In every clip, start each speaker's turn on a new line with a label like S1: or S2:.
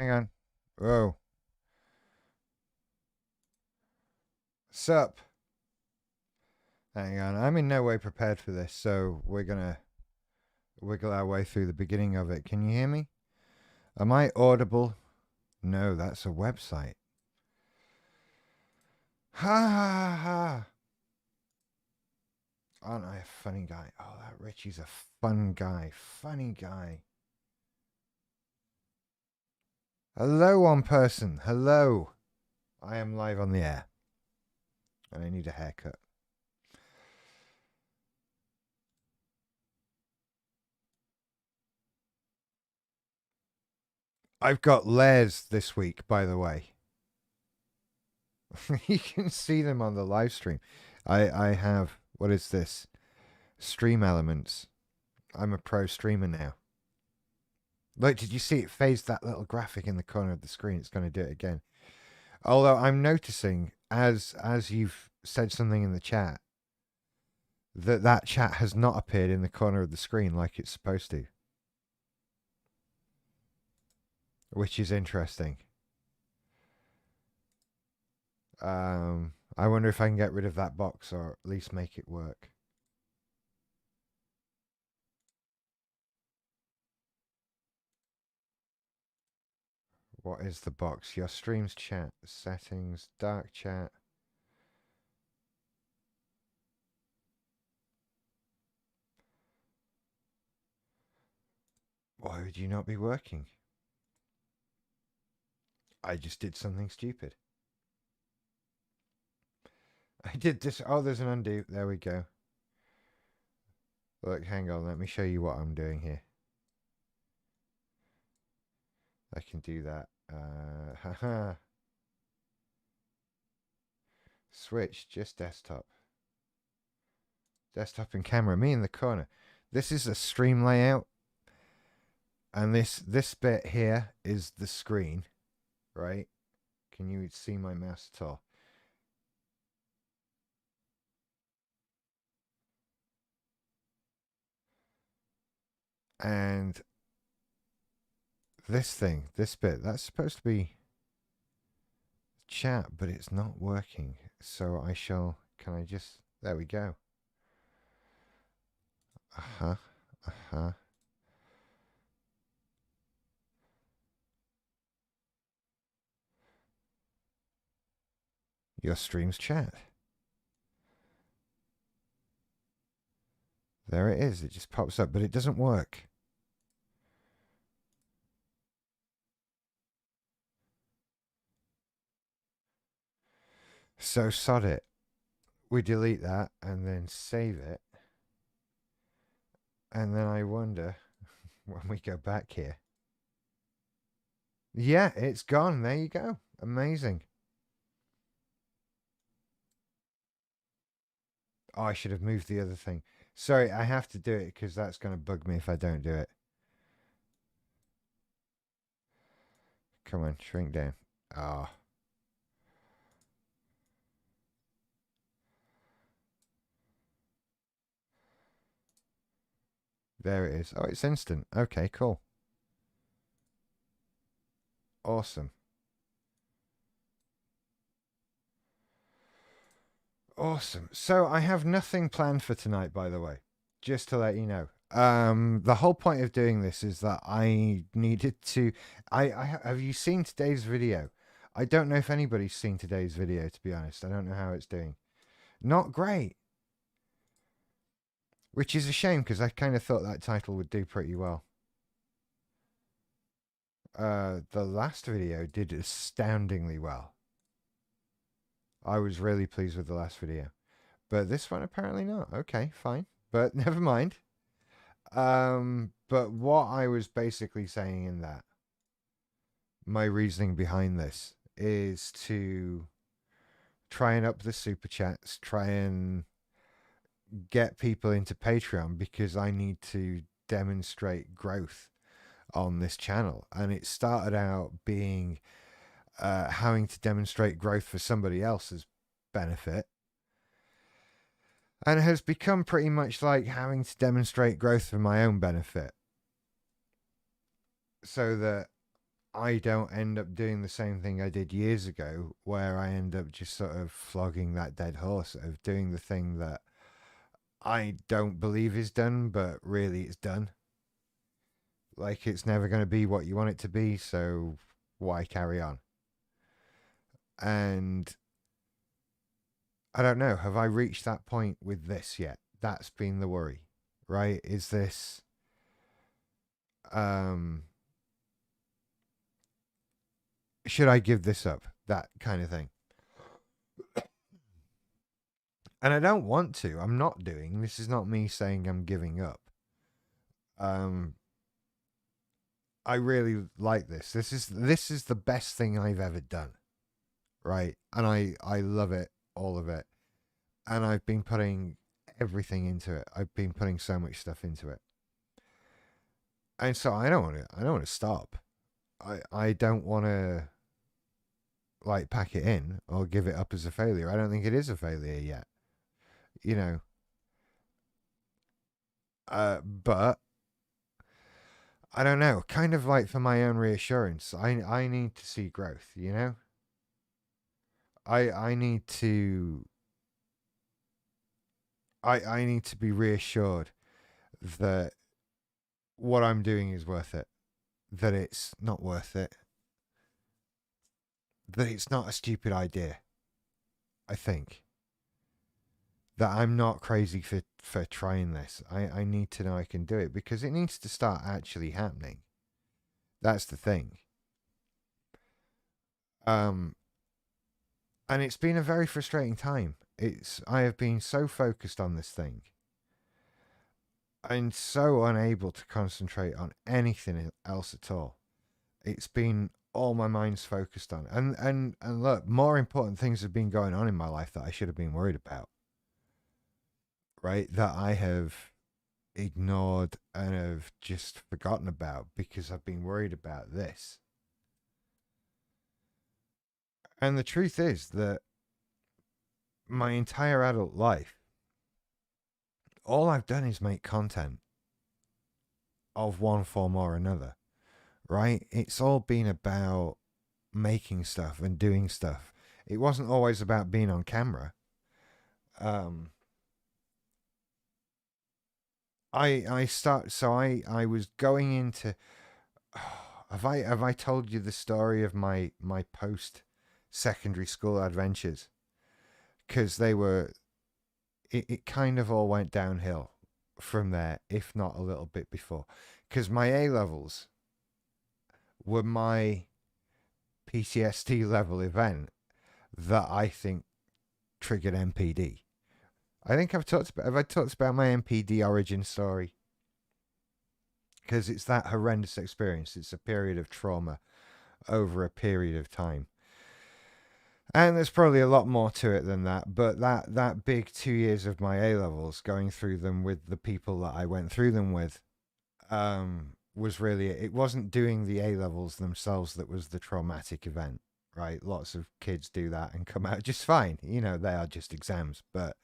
S1: Hang on. Whoa. Sup? Hang on. I'm in no way prepared for this, so we're gonna wiggle our way through the beginning of it. Can you hear me? Am I audible? No, that's a website. Ha ha ha. Aren't I a funny guy? Oh, that Richie's a fun guy. Funny guy. Hello, one person. Hello. I am live on the air. And I need a haircut. I've got layers this week, by the way. You can see them on the live stream. I have, what is this? Stream Elements. I'm a pro streamer now. Look, did you see it phased that little graphic in the corner of the screen? It's going to do it again. Although I'm noticing, as you've said something in the chat, that chat has not appeared in the corner of the screen like it's supposed to. Which is interesting. I wonder if I can get rid of that box or at least make it work. What is the box? Your streams chat, settings, dark chat. Why would you not be working? I just did something stupid. I did this. Oh, there's an undo. There we go. Look, hang on. Let me show you what I'm doing here. I can do that. Haha. Switch, just desktop. Desktop and camera. Me in the corner. This is a stream layout. And this bit here is the screen. Right? Can you see my mouse at all? And this thing, this bit, that's supposed to be chat, but it's not working. So I shall, can I just, there we go. Uh-huh, uh-huh. Your stream's chat. There it is. It just pops up, but it doesn't work. So sod it. We delete that and then save it. And then I wonder when we go back here. Yeah, it's gone. There you go. Amazing. Oh, I should have moved the other thing. Sorry, I have to do it because that's going to bug me if I don't do it. Come on, shrink down. Ah. Oh. There it is. Oh, it's instant. Okay, cool. Awesome. Awesome. So I have nothing planned for tonight, by the way, just to let you know. The whole point of doing this is that I needed to. I have you seen today's video? I don't know if anybody's seen today's video. To be honest, I don't know how it's doing. Not great, which is a shame because I kind of thought that title would do pretty well. The last video did astoundingly well. I was really pleased with the last video. But this one apparently not. Okay, fine. But never mind. But what I was basically saying in that, my reasoning behind this is to try and up the super chats, try and get people into Patreon because I need to demonstrate growth on this channel. And it started out being having to demonstrate growth for somebody else's benefit, and has become pretty much like having to demonstrate growth for my own benefit, so that I don't end up doing the same thing I did years ago, where I end up just sort of flogging that dead horse of doing the thing that I don't believe is done, but really it's done. Like it's never going to be what you want it to be, so why carry on? And I don't know, have I reached that point with this yet? That's been the worry, right? Is this um should I give this up? That kind of thing. And I don't want to. I'm not doing. This is not me saying I'm giving up. Um I really like this. This is the best thing I've ever done, right? And I love it, all of it. And I've been putting everything into it. I've been putting so much stuff into it. And so I don't want to stop. I don't want to like pack it in or give it up as a failure. I don't think it is a failure yet. You know, but I don't know. Kind of like for my own reassurance, I need to see growth. You know, I need to I need to be reassured that what I'm doing is worth it. That it's not worth it. That it's not a stupid idea. I think that I'm not crazy for trying this. I need to know I can do it because it needs to start actually happening. That's the thing. Um, and it's been a very frustrating time. I have been so focused on this thing and so unable to concentrate on anything else at all. It's been all my mind's focused on. And look, more important things have been going on in my life that I should have been worried about. Right? That I have ignored and have just forgotten about because I've been worried about this. And the truth is that my entire adult life, all I've done is make content of one form or another, right? It's all been about making stuff and doing stuff. It wasn't always about being on camera. Um, I was going into have I told you the story of my post secondary school adventures? Because it kind of all went downhill from there, if not a little bit before. Because my A levels were my PTSD level event that I think triggered MPD. I think have I talked about my MPD origin story? Because it's that horrendous experience. It's a period of trauma over a period of time. And there's probably a lot more to it than that, but that big 2 years of my A levels, going through them with the people that I went through them with, was really it. Wasn't doing the A levels themselves that was the traumatic event, right? Lots of kids do that and come out just fine. You know, they are just exams, but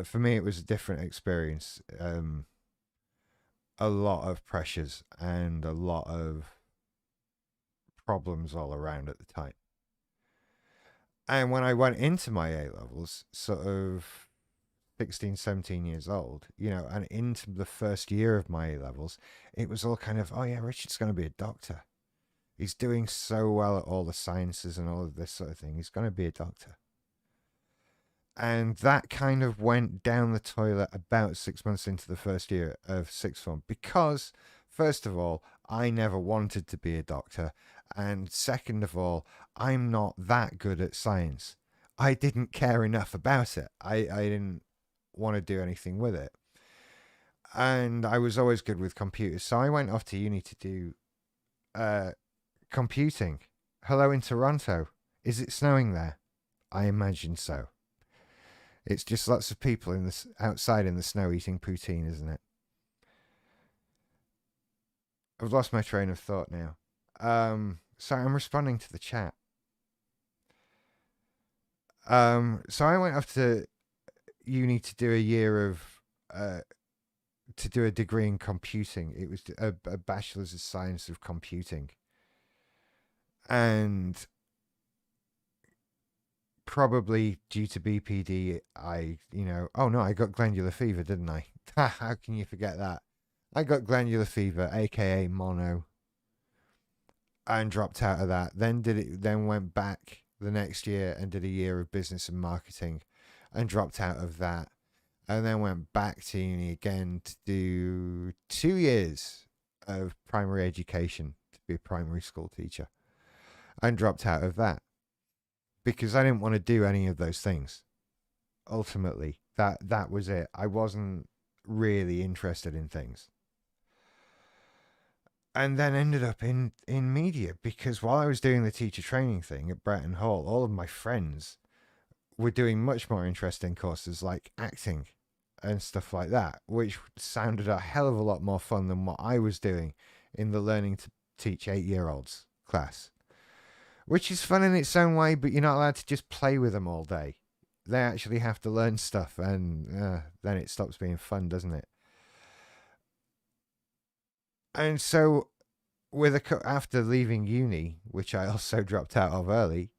S1: for me, it was a different experience. A lot of pressures and a lot of problems all around at the time. And when I went into my A levels, sort of 16, 17 years old, you know, and into the first year of my A levels, it was all kind of, oh yeah, Richard's going to be a doctor. He's doing so well at all the sciences and all of this sort of thing. He's going to be a doctor. And that kind of went down the toilet about 6 months into the first year of sixth form because, first of all, I never wanted to be a doctor. And second of all, I'm not that good at science. I didn't care enough about it. I didn't want to do anything with it. And I was always good with computers. So I went off to uni to do computing. Hello in Toronto. Is it snowing there? I imagine so. It's just lots of people in this outside in the snow eating poutine, isn't it? I've lost my train of thought now. So I'm responding to the chat. So I went off to uni to do a year of to do a degree in computing. It was a bachelor's of science of computing. And probably due to BPD, oh no, I got glandular fever, didn't I? How can you forget that? I got glandular fever, aka mono, and dropped out of that. Then went back the next year and did a year of business and marketing, and dropped out of that, and then went back to uni again to do 2 years of primary education to be a primary school teacher, and dropped out of that because I didn't want to do any of those things. Ultimately, that was it. I wasn't really interested in things. And then ended up in media because while I was doing the teacher training thing at Bretton Hall, all of my friends were doing much more interesting courses like acting and stuff like that, which sounded a hell of a lot more fun than what I was doing in the learning to teach 8-year-olds class, which is fun in its own way, but you're not allowed to just play with them all day. They actually have to learn stuff, and then it stops being fun, doesn't it? And so, after leaving uni, which I also dropped out of early,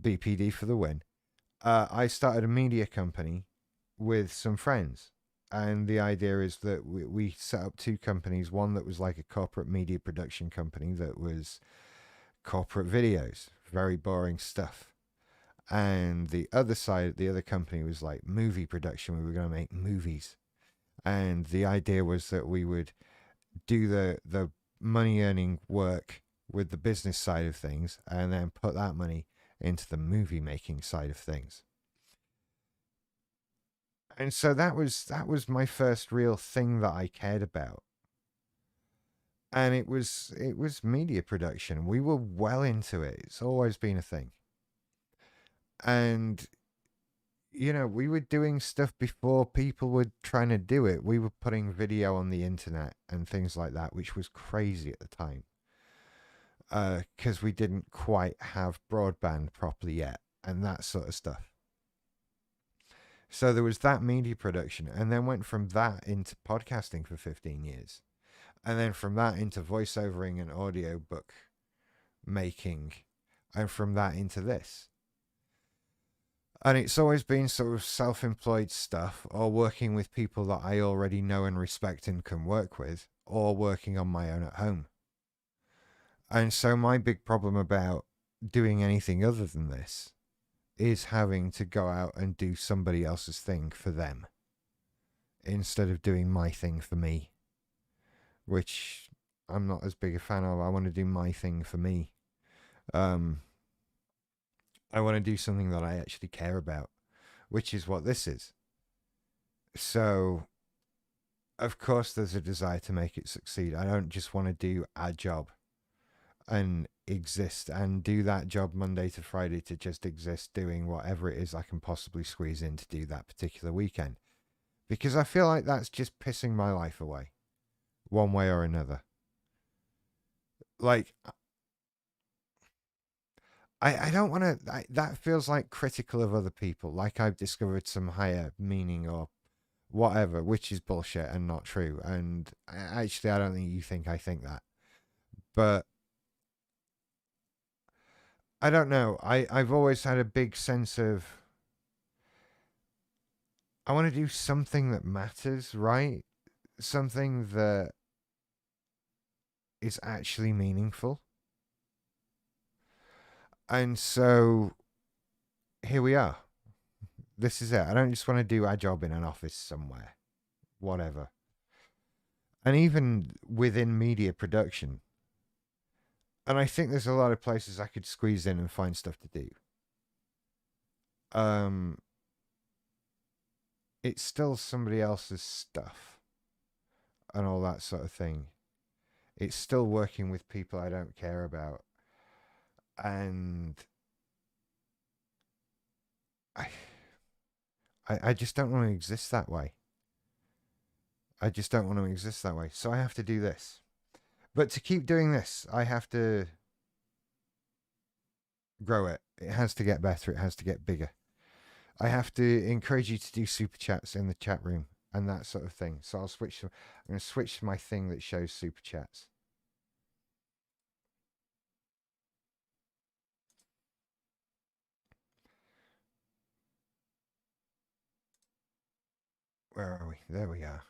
S1: BPD for the win, I started a media company with some friends. And the idea is that we set up two companies, one that was like a corporate media production company that was corporate videos, very boring stuff. And the other side, the other company was like movie production. We were going to make movies. And the idea was that we would do the money earning work with the business side of things and then put that money into the movie making side of things. And so that was my first real thing that I cared about. And it was media production. We were well into it. It's always been a thing. And we were doing stuff before people were trying to do it. We were putting video on the internet and things like that, which was crazy at the time. Because we didn't quite have broadband properly yet and that sort of stuff. So there was that media production, and then went from that into podcasting for 15 years. And then from that into voiceovering and audiobook making, and from that into this. And it's always been sort of self-employed stuff, or working with people that I already know and respect and can work with, or working on my own at home. And so my big problem about doing anything other than this is having to go out and do somebody else's thing for them instead of doing my thing for me, which I'm not as big a fan of. I want to do my thing for me. I want to do something that I actually care about, which is what this is. So, of course, there's a desire to make it succeed. I don't just want to do a job and exist and do that job Monday to Friday to just exist doing whatever it is I can possibly squeeze in to do that particular weekend. Because I feel like that's just pissing my life away, one way or another. Like, I don't want to. That feels like critical of other people. Like I've discovered some higher meaning or whatever, which is bullshit and not true. And actually, I don't think you think I think that. But I don't know. I've always had a big sense of I want to do something that matters, right? Something that is actually meaningful. And so here we are. This is it. I don't just want to do a job in an office somewhere, whatever. And even within media production, and I think there's a lot of places I could squeeze in and find stuff to do. It's still somebody else's stuff and all that sort of thing. It's still working with people I don't care about. And I just don't want to exist that way. I just don't want to exist that way. So I have to do this. But to keep doing this, I have to grow it. It has to get better. It has to get bigger. I have to encourage you to do super chats in the chat room and that sort of thing. So I'm going to switch to my thing that shows super chats. Where are we? There we are.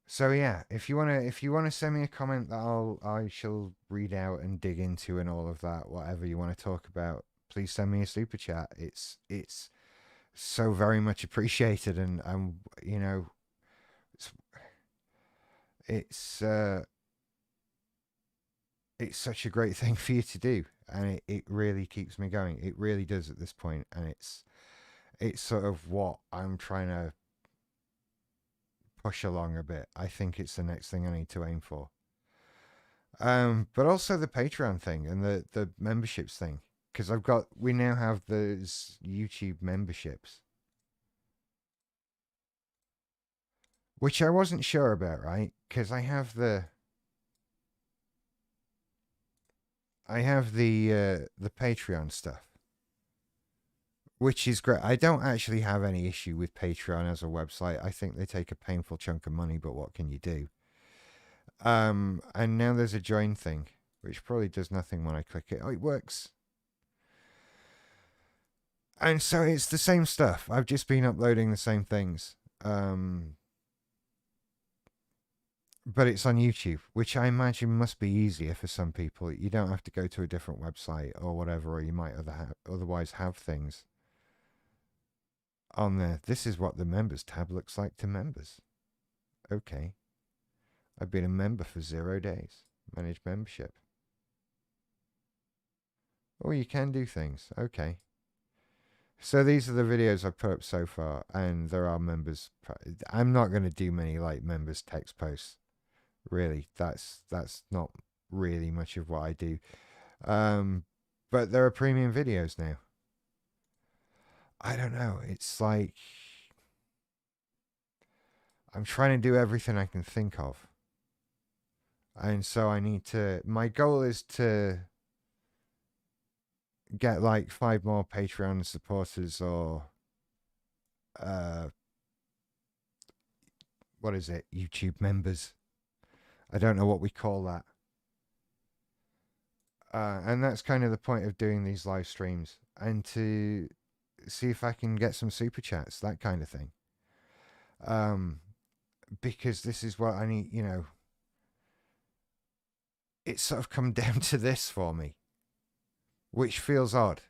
S1: So yeah, if you wanna send me a comment that I shall read out and dig into and all of that, whatever you want to talk about, please send me a super chat. It's so very much appreciated, and you know it's it's uh it's such a great thing for you to do, and it really keeps me going. It really does at this point, and it's sort of what I'm trying to push along a bit. I think it's the next thing I need to aim for. But also the Patreon thing and the memberships thing, because we now have those YouTube memberships, which I wasn't sure about, right? Because I have the Patreon stuff, which is great. I don't actually have any issue with Patreon as a website. I think they take a painful chunk of money, but what can you do? And now there's a join thing, which probably does nothing when I click it. Oh, it works. And so it's the same stuff. I've just been uploading the same things. But it's on YouTube, which I imagine must be easier for some people. You don't have to go to a different website or whatever, or you might otherwise have things on there. This is what the members tab looks like to members. Okay. I've been a member for 0 days. Manage membership. Oh, you can do things. Okay. So these are the videos I've put up so far, and there are members. I'm not going to do many like members text posts. Really, that's not really much of what I do. But there are premium videos now. I don't know. It's like I'm trying to do everything I can think of. And so I need to. My goal is to get like 5 more Patreon supporters, or uh, what is it? YouTube members. I don't know what we call that. And that's kind of the point of doing these live streams, and to see if I can get some super chats, that kind of thing. Because this is what I need, it's sort of come down to this for me, which feels odd.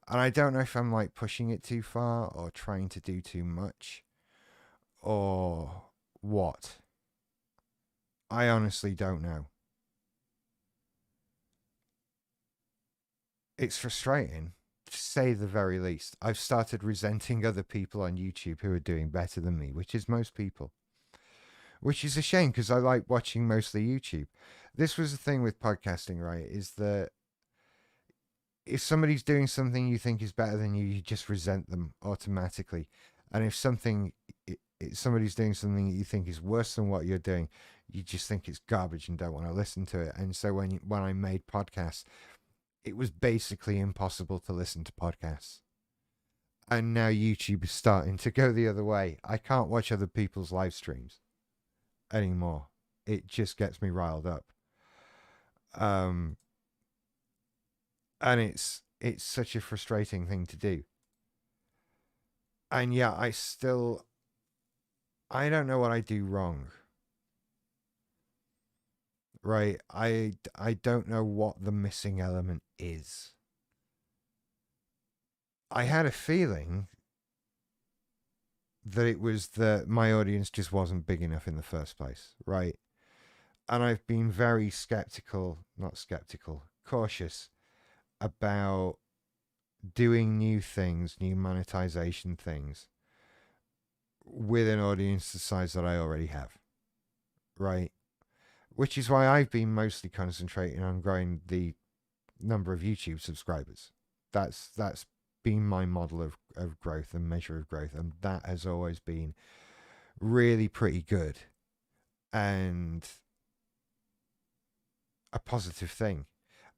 S1: And I don't know if I'm like pushing it too far or trying to do too much or what. I honestly don't know. It's frustrating, to say the very least. I've started resenting other people on YouTube who are doing better than me, which is most people. Which is a shame, because I like watching mostly YouTube. This was the thing with podcasting, right? Is that if somebody's doing something you think is better than you, you just resent them automatically. And if somebody's doing something that you think is worse than what you're doing, you just think it's garbage and don't want to listen to it. And so when I made podcasts, it was basically impossible to listen to podcasts. And now YouTube is starting to go the other way. I can't watch other people's live streams anymore. It just gets me riled up. And it's such a frustrating thing to do. And yeah, I don't know what I do wrong. Right? I don't know what the missing element is. I had a feeling that it was that my audience just wasn't big enough in the first place, right? And I've been very cautious about doing new things, new monetization things with an audience the size that I already have, right? Which is why I've been mostly concentrating on growing the number of YouTube subscribers. That's been my model of growth and measure of growth, and that has always been really pretty good and a positive thing.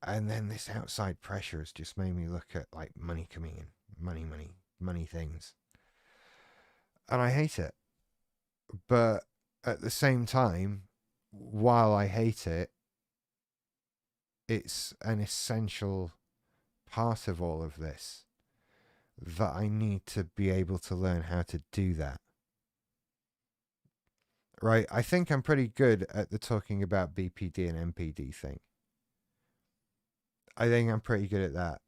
S1: And then this outside pressure has just made me look at like money coming in, money things. And I hate it. But at the same time, while I hate it, it's an essential part of all of this. that I need to be able to learn how to do that. Right? I think I'm pretty good at the talking about BPD and MPD thing. I think I'm pretty good at that.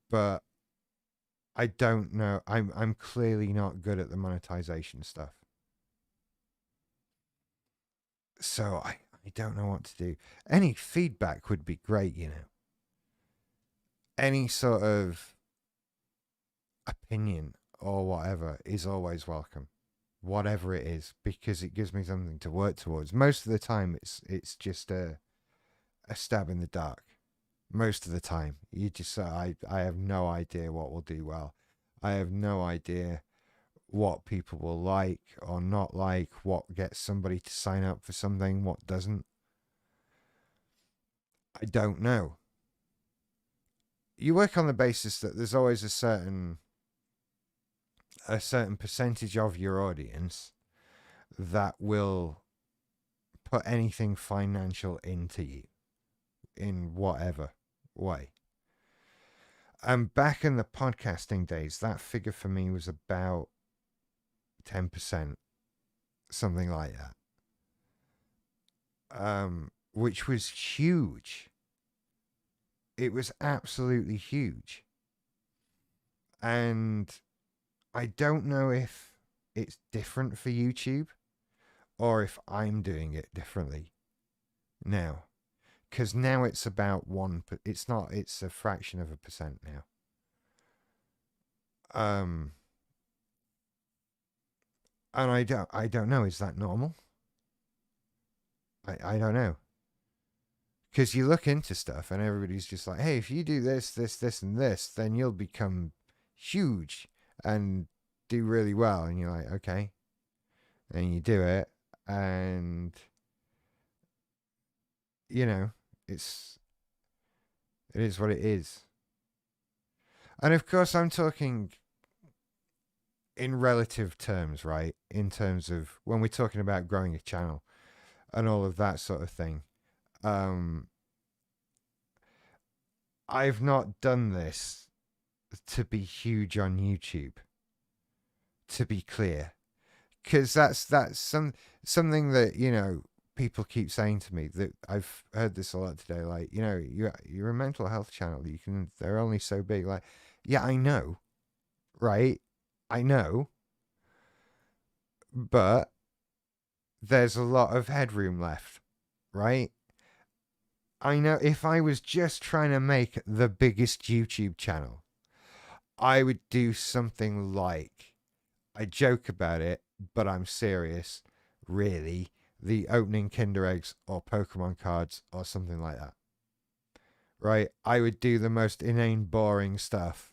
S1: But I don't know. I'm clearly not good at the monetization stuff. So I don't know what to do. Any feedback would be great, you know. Any sort of opinion or whatever is always welcome. Whatever it is, because it gives me something to work towards. Most of the time it's just a stab in the dark. Most of the time. You just I have no idea what will do well. I have no idea what people will like or not like, what gets somebody to sign up for something, what doesn't. I don't know. You work on the basis that there's always a certain percentage of your audience that will put anything financial into you in whatever way. And back in the podcasting days, that figure for me was about 10%, something like that. Which was huge. It was absolutely huge. And I don't know if it's different for YouTube or if I'm doing it differently now. Because now it's about it's not, it's a fraction of a percent now. And I don't know, is that normal? I don't know. Because you look into stuff and everybody's just like, hey, if you do this, this, this, and this, then you'll become huge and do really well. And you're like, okay. And you do it. And, you know, it is what it is. And of course, I'm talking in relative terms, right? In terms of when we're talking about growing a channel and all of that sort of thing. I've not done this to be huge on YouTube, to be clear, because that's something that, you know, people keep saying to me, that I've heard this a lot today. Like, you know, you're a mental health channel. They're only so big. Like, yeah, I know, right? I know, but there's a lot of headroom left, right? I know if I was just trying to make the biggest YouTube channel, I would do something like, I joke about it, but I'm serious, really, the opening Kinder eggs or Pokemon cards or something like that. Right? I would do the most inane, boring stuff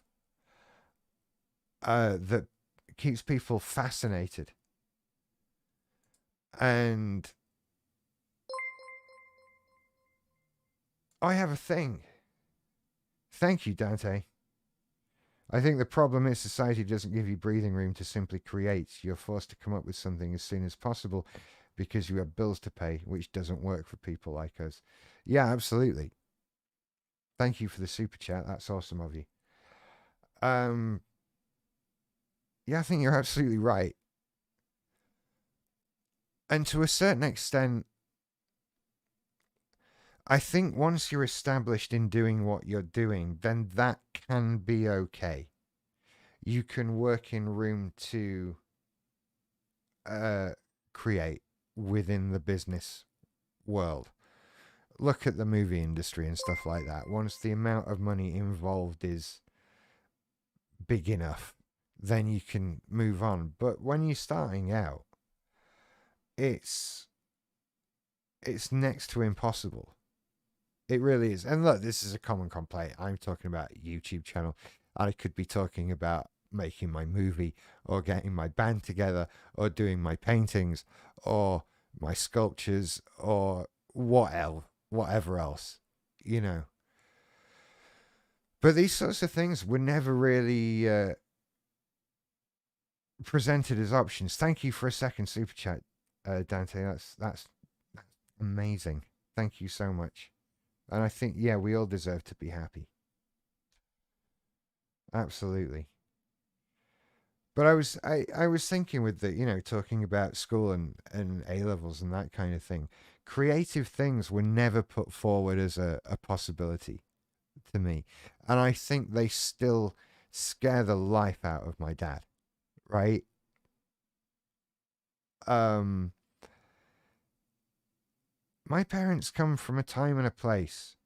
S1: that keeps people fascinated. And I have a thing. Thank you, Dante. I think the problem is society doesn't give you breathing room to simply create. You're forced to come up with something as soon as possible because you have bills to pay, which doesn't work for people like us. Yeah, absolutely. Thank you for the super chat. That's awesome of you. Yeah, I think you're absolutely right. And to a certain extent, I think once you're established in doing what you're doing, then that can be okay. You can work in room to create within the business world. Look at the movie industry and stuff like that. Once the amount of money involved is big enough, then you can move on. But when you're starting out, it's next to impossible. It really is. And look, this is a common complaint. I'm talking about a YouTube channel. I could be talking about making my movie or getting my band together or doing my paintings or my sculptures or whatever else, you know. But these sorts of things were never really presented as options. Thank you for a second super chat, Dante. That's amazing. Thank you so much. And I think, yeah, we all deserve to be happy. Absolutely. But I was thinking with the, talking about school and A levels and that kind of thing. Creative things were never put forward as a possibility to me. And I think they still scare the life out of my dad, right? Um my parents come from a time and a place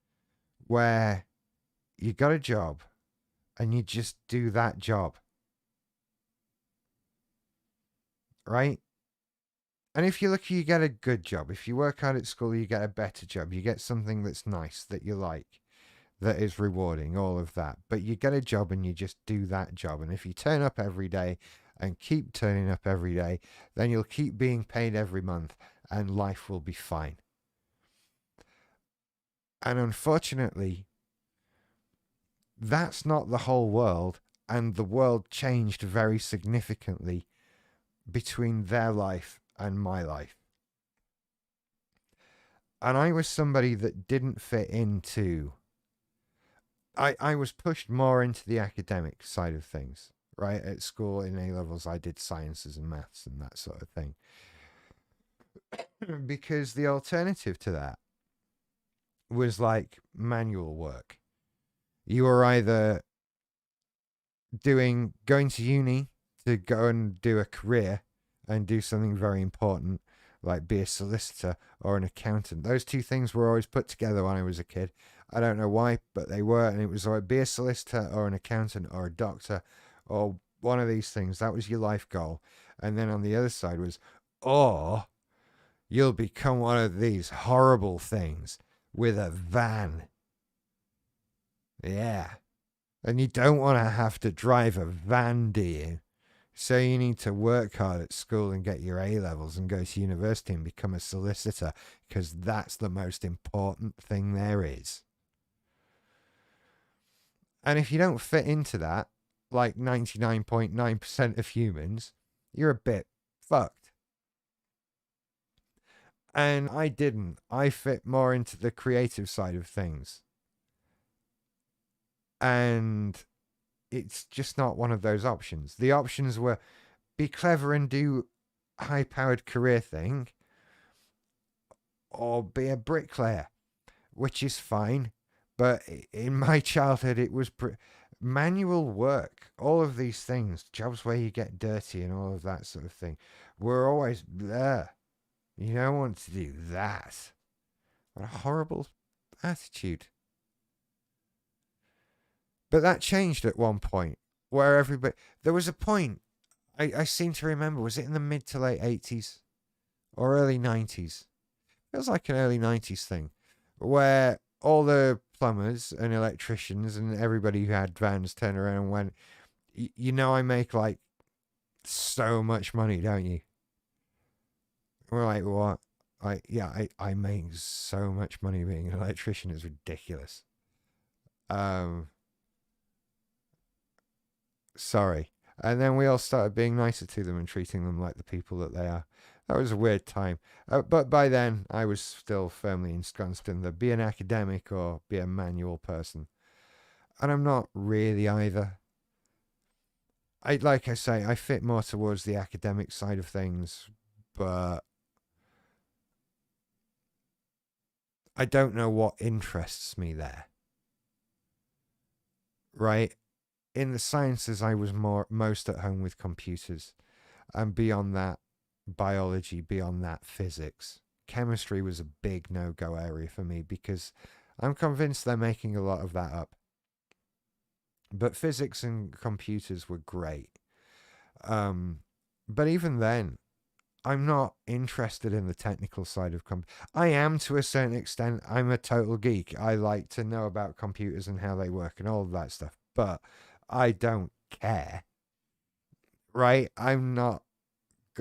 S1: where you got a job and you just do that job, right? And if you're lucky, you get a good job. If you work hard at school, you get a better job. You get something that's nice, that you like, that is rewarding, all of that. But you get a job and you just do that job. And if you turn up every day and keep turning up every day, then you'll keep being paid every month and life will be fine. And unfortunately, that's not the whole world. And the world changed very significantly between their life and my life. And I was somebody that didn't fit into. I was pushed more into the academic side of things, right? At school in A levels, I did sciences and maths and that sort of thing. Because the alternative to that was like manual work. You were either going to uni to go and do a career and do something very important, like be a solicitor or an accountant. Those two things were always put together when I was a kid. I don't know why, but they were, and it was like be a solicitor or an accountant or a doctor or one of these things. That was your life goal. And then on the other side was, or you'll become one of these horrible things with a van. Yeah. And you don't want to have to drive a van, do you? So you need to work hard at school and get your A levels and go to university and become a solicitor because that's the most important thing there is. And if you don't fit into that, like 99.9% of humans, you're a bit fucked. And I didn't. I fit more into the creative side of things. And it's just not one of those options. The options were be clever and do high powered career thing or be a bricklayer, which is fine. But in my childhood, it was manual work. All of these things, jobs where you get dirty and all of that sort of thing, were always there. You don't want to do that. What a horrible attitude. But that changed at one point where everybody. There was a point, I seem to remember, was it in the mid to late 80s or early 90s? Feels like an early 90s thing where all the plumbers and electricians and everybody who had vans turned around and went, you know, I make like so much money, don't you? We're like, what? I make so much money being an electrician. It's ridiculous. Um, Sorry. And then we all started being nicer to them and treating them like the people that they are. That was a weird time. But by then, I was still firmly ensconced in the be an academic or be a manual person. And I'm not really either. Like I say, I fit more towards the academic side of things, but I don't know what interests me there. Right? In the sciences, I was most at home with computers, and beyond that, biology, beyond that, physics. Chemistry was a big no-go area for me because I'm convinced they're making a lot of that up. But physics and computers were great. Um, but even then, I'm not interested in the technical side of I am to a certain extent. I'm a total geek. I like to know about computers and how they work and all of that stuff. But I don't care. Right? I don't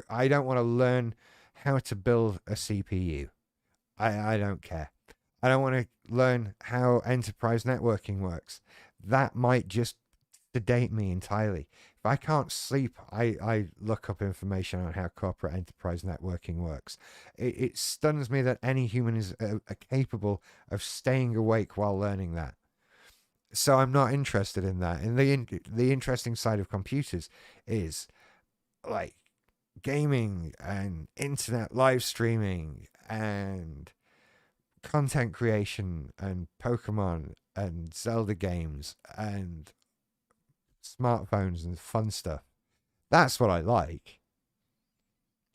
S1: want to learn how to build a CPU. I don't care. I don't want to learn how enterprise networking works. That might just sedate me entirely. If I can't sleep, I look up information on how corporate enterprise networking works. It stuns me that any human is capable of staying awake while learning that. So I'm not interested in that. And the interesting side of computers is like gaming and internet live streaming and content creation and Pokemon and Zelda games and smartphones and fun stuff. That's what I like.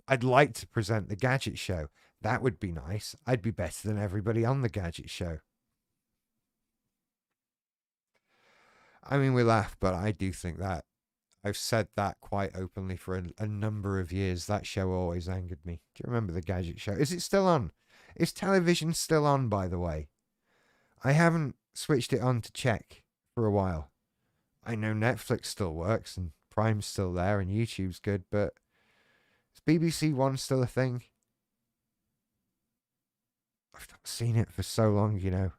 S1: I'd like to present the Gadget Show. That would be nice. I'd be better than everybody on the Gadget Show. I mean, we laugh, but I do think that. I've said that quite openly for a number of years. That show always angered me. Do you remember the Gadget Show? Is it still on? Is television still on, by the way? I haven't switched it on to check for a while. I know Netflix still works and Prime's still there and YouTube's good, but is BBC One still a thing? I've not seen it for so long, you know.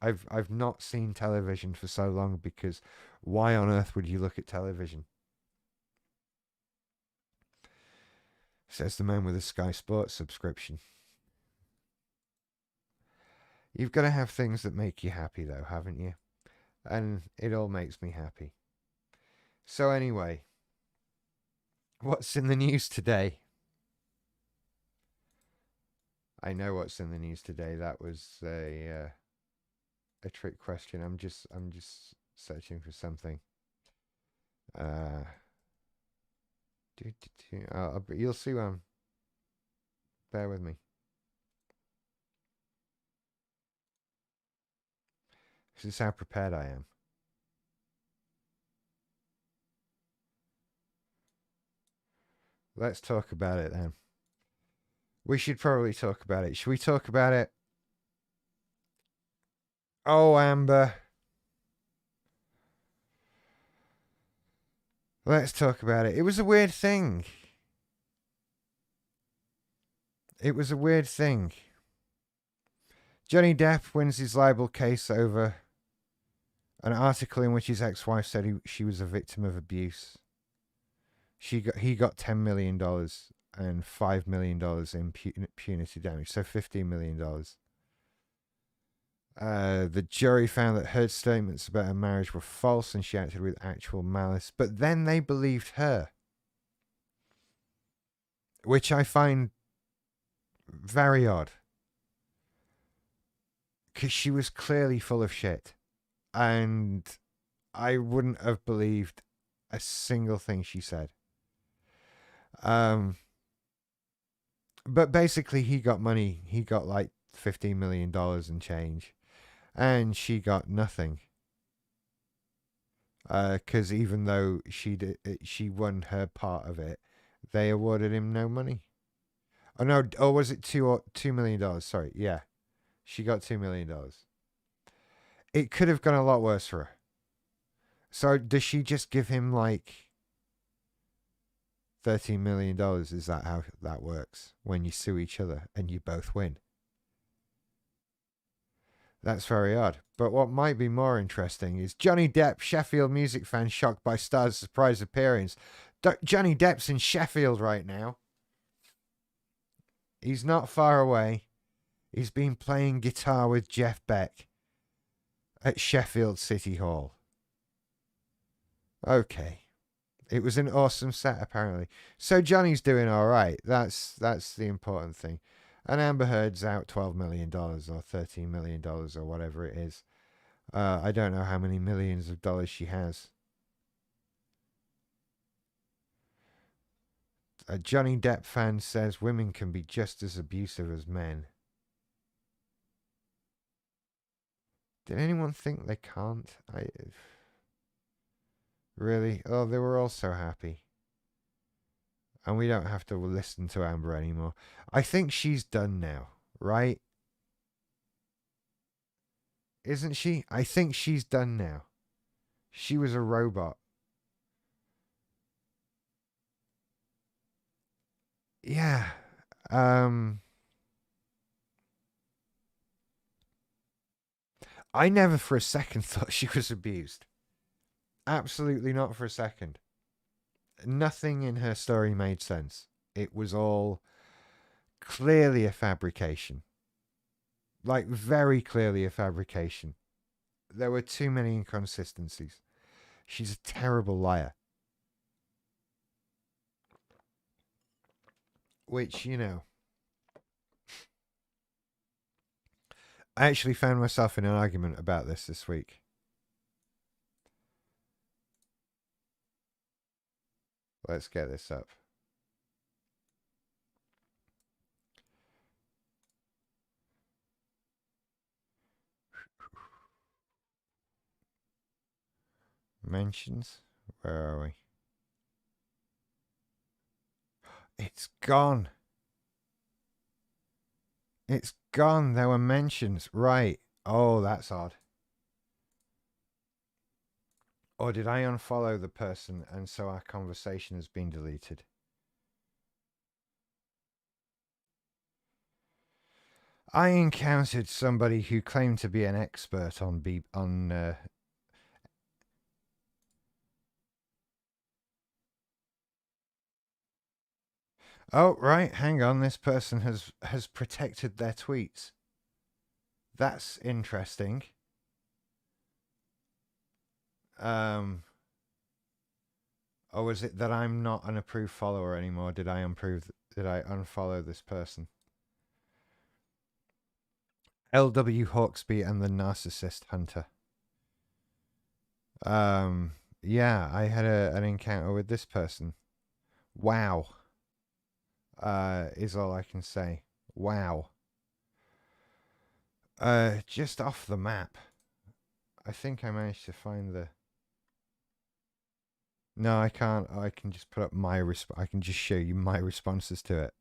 S1: I've not seen television for so long because why on earth would you look at television? Says the man with a Sky Sports subscription. You've got to have things that make you happy though, haven't you? And it all makes me happy. So anyway, what's in the news today? I know what's in the news today. That was a trick question. I'm just searching for something. You'll see one. Bear with me. This is how prepared I am. Let's talk about it then. We should probably talk about it. Should we talk about it? Oh, Amber. Let's talk about it. It was a weird thing. It was a weird thing. Johnny Depp wins his libel case over an article in which his ex-wife said she was a victim of abuse. He got $10 million and $5 million in punitive damage, so $15 million. The jury found that Heard's statements about her marriage were false and she acted with actual malice, but then they believed her, which I find very odd, because she was clearly full of shit, and I wouldn't have believed a single thing she said. But basically he got money. He got like $15 million and change, and she got nothing. Because even though she won her part of it, they awarded him no money. Oh no! Or was it $2 million? Sorry, yeah, she got $2 million. It could have gone a lot worse for her. So does she just give him like $13 million? Is that how that works when you sue each other and you both win? That's very odd. But what might be more interesting is Johnny Depp, Sheffield music fan shocked by Star's surprise appearance. Johnny Depp's in Sheffield right now. He's not far away. He's been playing guitar with Jeff Beck at Sheffield City Hall. Okay. It was an awesome set, apparently. So Johnny's doing all right. That's the important thing. And Amber Heard's out $12 million or $13 million or whatever it is. I don't know how many millions of dollars she has. A Johnny Depp fan says women can be just as abusive as men. Did anyone think they can't? Really? Oh, they were all so happy. And we don't have to listen to Amber anymore. I think she's done now, right? Isn't she? I think she's done now. She was a robot. Yeah. I never for a second thought she was abused. Absolutely not for a second. Nothing in her story made sense. It was all clearly a fabrication. Like, very clearly a fabrication. There were too many inconsistencies. She's a terrible liar. which, you know, I actually found myself in an argument about this week. Let's get this up. Mentions? Where are we? It's gone. It's gone. There were mentions. Right. Oh, that's odd. Or did I unfollow the person and so our conversation has been deleted? I encountered somebody who claimed to be an expert on Oh, right, hang on. This person has protected their tweets. That's interesting. Or was it that I'm not an approved follower anymore? Did I unfollow this person? LW Hawksby and the Narcissist Hunter. Yeah, I had an encounter with this person. Wow. Is all I can say. Wow. Just off the map. I think I managed to find the... No, I can't. I can just put up I can just show you my responses to it.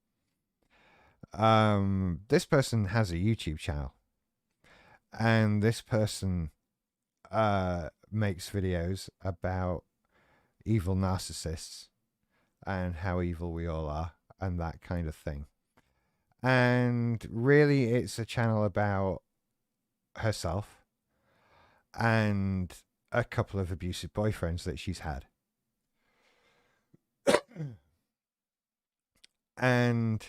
S1: This person has a YouTube channel. And this person makes videos about evil narcissists and how evil we all are and that kind of thing. And really, it's a channel about herself and a couple of abusive boyfriends that she's had. And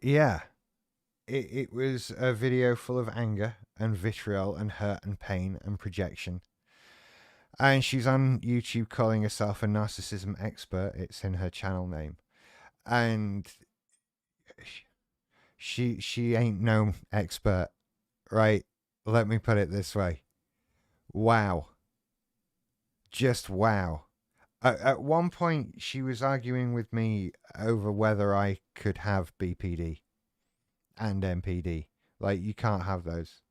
S1: yeah, it was a video full of anger and vitriol and hurt and pain and projection. And she's on YouTube calling herself a narcissism expert. It's in her channel name. And she ain't no expert, right? Let me put it this way. Wow. Just wow. At one point, she was arguing with me over whether I could have BPD and MPD. Like, you can't have those.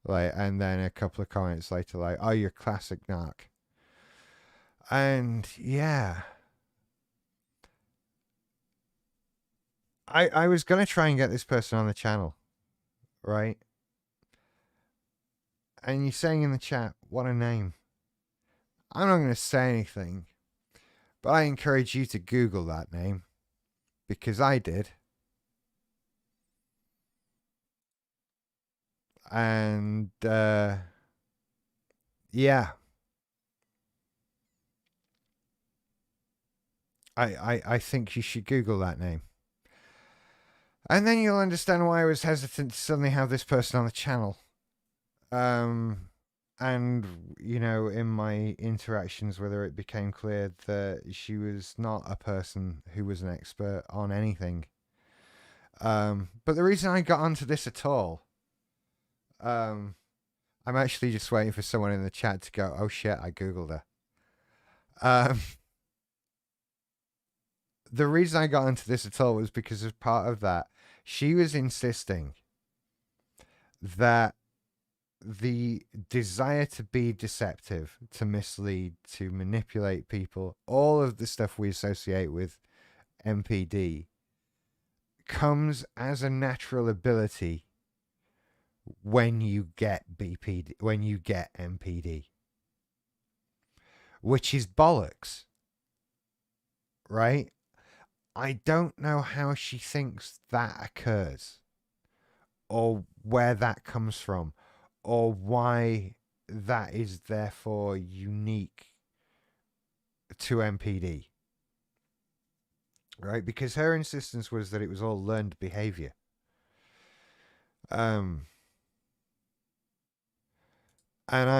S1: Like, and then a couple of comments later, like, "Oh, you're classic narc." And yeah, I was gonna try and get this person on the channel, right? And you're saying in the chat, "What a name." I'm not gonna say anything, but I encourage you to Google that name because I did. And yeah, I think you should Google that name. And then you'll understand why I was hesitant to suddenly have this person on the channel. And, you know, in my interactions with her, it became clear that she was not a person who was an expert on anything. But the reason I got onto this at all, I'm actually just waiting for someone in the chat to go, "Oh shit, I Googled her." The reason I got into this at all was because as part of that, she was insisting that the desire to be deceptive, to mislead, to manipulate people, all of the stuff we associate with MPD comes as a natural ability when you get BPD, when you get MPD, which is bollocks, right? I don't know how she thinks that occurs or where that comes from or why that is therefore unique to MPD. Right? Because her insistence was that it was all learned behavior. And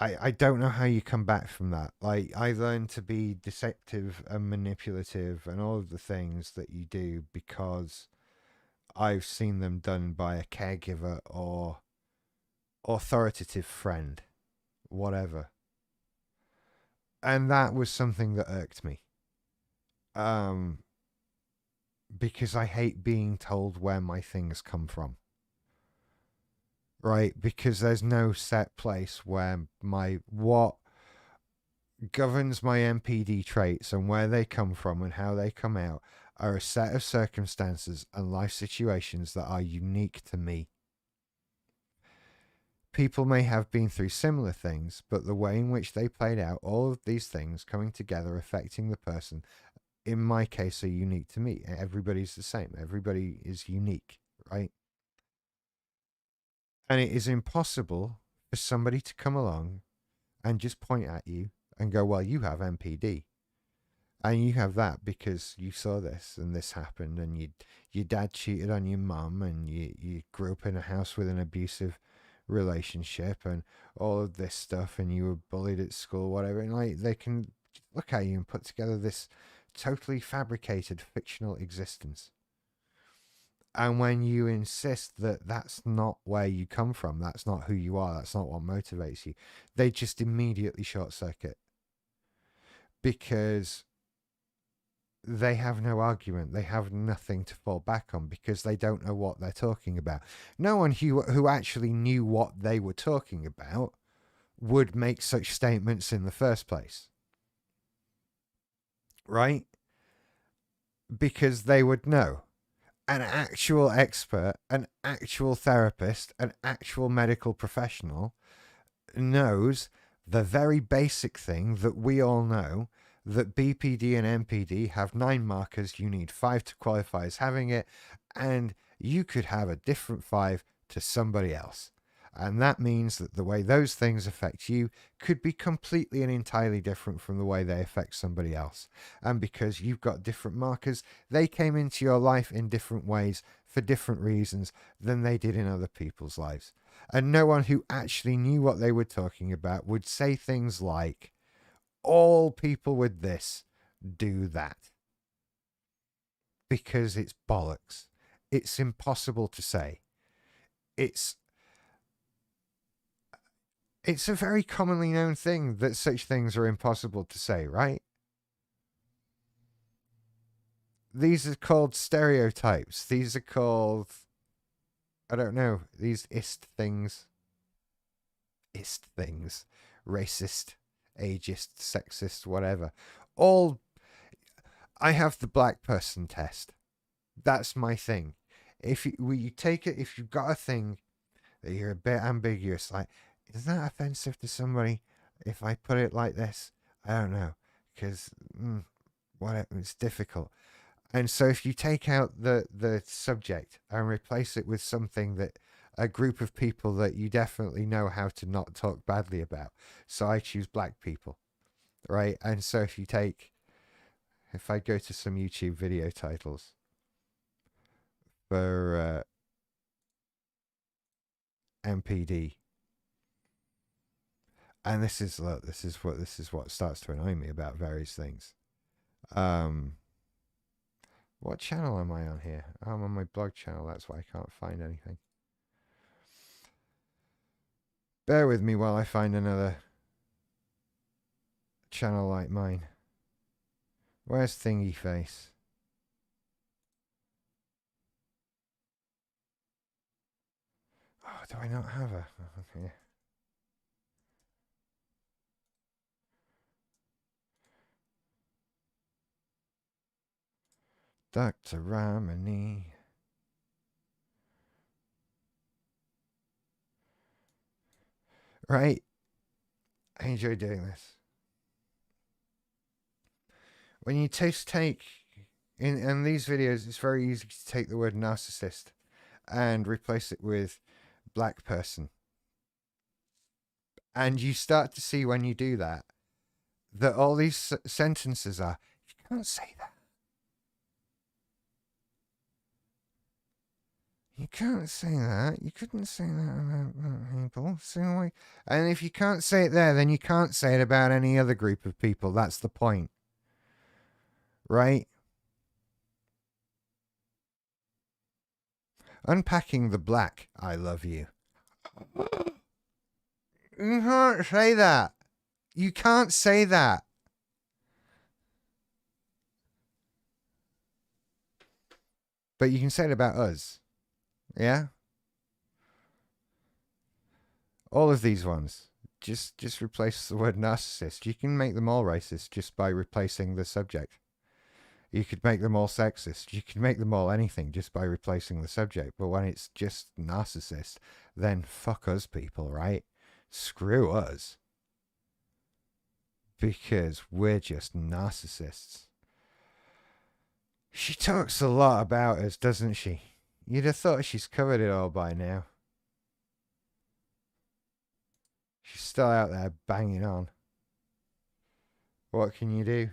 S1: I don't know how you come back from that. Like, I learned to be deceptive and manipulative and all of the things that you do because I've seen them done by a caregiver or authoritative friend, whatever. And that was something that irked me. Um, because I hate being told where my things come from. Right? Because there's no set place where what governs my NPD traits and where they come from and how they come out are a set of circumstances and life situations that are unique to me. People may have been through similar things, but the way in which they played out all of these things coming together affecting the person, in my case, are unique to me. Everybody's the same. Everybody is unique, right? And it is impossible for somebody to come along and just point at you and go, well, you have NPD. And you have that because you saw this and this happened, and your dad cheated on your mum, and you grew up in a house with an abusive relationship, and all of this stuff, and you were bullied at school, whatever. And like, they can look at you and put together this totally fabricated fictional existence. And when you insist that that's not where you come from, that's not who you are, that's not what motivates you, they just immediately short circuit because they have no argument. They have nothing to fall back on because they don't know what they're talking about. No one who actually knew what they were talking about would make such statements in the first place. Right? Because they would know. An actual expert, an actual therapist, an actual medical professional knows the very basic thing that we all know, that BPD and NPD have 9 markers. You need 5 to qualify as having it, and you could have a different 5 to somebody else. And that means that the way those things affect you could be completely and entirely different from the way they affect somebody else. And because you've got different markers, they came into your life in different ways for different reasons than they did in other people's lives. And no one who actually knew what they were talking about would say things like, all people with this do that. Because it's bollocks. It's impossible to say. It's a very commonly known thing that such things are impossible to say, right? These are called stereotypes. These are called, I don't know, these ist things. Ist things. Racist, ageist, sexist, whatever. All. I have the black person test. That's my thing. If you take it, if you've got a thing that you're a bit ambiguous, like, is that offensive to somebody if I put it like this? I don't know, because it's difficult. And so if you take out the subject and replace it with something that a group of people that you definitely know how to not talk badly about. So I choose black people, right? And so if I go to some YouTube video titles for NPD, and this is what starts to annoy me about various things. What channel am I on here? I'm on my blog channel. That's why I can't find anything. Bear with me while I find another channel like mine. Where's Thingy Face? Oh, do I not have her? Okay. Dr. Ramani. Right? I enjoy doing this. When you take in these videos, it's very easy to take the word narcissist and replace it with black person. And you start to see when you do that all these sentences are, you can't say that. You can't say that. You couldn't say that about people. So like, and if you can't say it there, then you can't say it about any other group of people. That's the point, right? Unpacking the black. I love you. You can't say that. You can't say that. But you can say it about us. Yeah? All of these ones. Just replace the word narcissist. You can make them all racist just by replacing the subject. You could make them all sexist. You could make them all anything just by replacing the subject. But when it's just narcissist, then fuck us people, right? Screw us. Because we're just narcissists. She talks a lot about us, doesn't she? You'd have thought she's covered it all by now. She's still out there banging on. What can you do?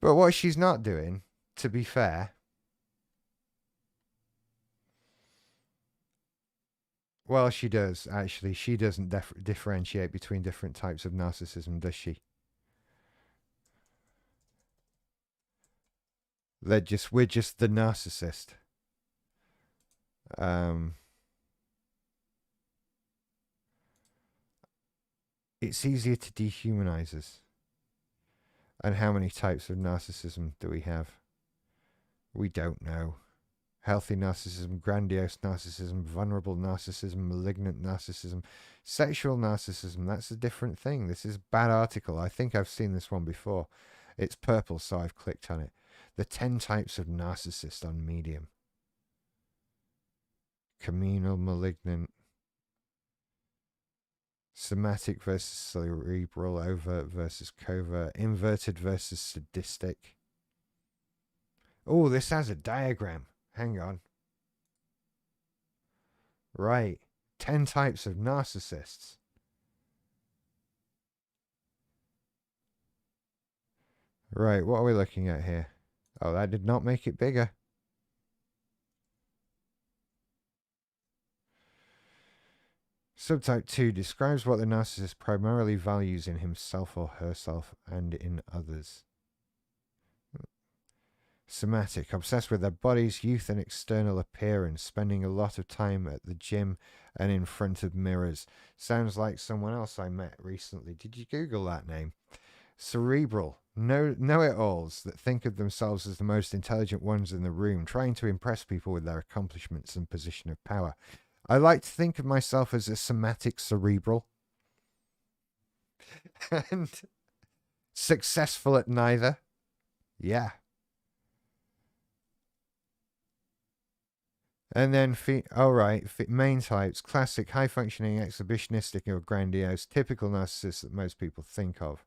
S1: But what she's not doing, to be fair, well, she does, actually. She doesn't differentiate between different types of narcissism, does she? We're just the narcissist. It's easier to dehumanize us. And how many types of narcissism do we have? We don't know. Healthy narcissism, grandiose narcissism, vulnerable narcissism, malignant narcissism, sexual narcissism. That's a different thing. This is a bad article. I think I've seen this one before. It's purple, so I've clicked on it. The 10 types of narcissist on Medium. Communal, malignant, somatic versus cerebral, overt versus covert, inverted versus sadistic. Oh, this has a diagram. Hang on. Right. 10 types of narcissists. Right, what are we looking at here? Oh, that did not make it bigger. Subtype 2 describes what the narcissist primarily values in himself or herself and in others. Somatic, obsessed with their bodies, youth, and external appearance, spending a lot of time at the gym and in front of mirrors. Sounds like someone else I met recently. Did you Google that name? Cerebral, know-it-alls that think of themselves as the most intelligent ones in the room, trying to impress people with their accomplishments and position of power. I like to think of myself as a somatic cerebral. And successful at neither. Yeah. And then, main types, classic, high-functioning, exhibitionistic, or grandiose, typical narcissists that most people think of.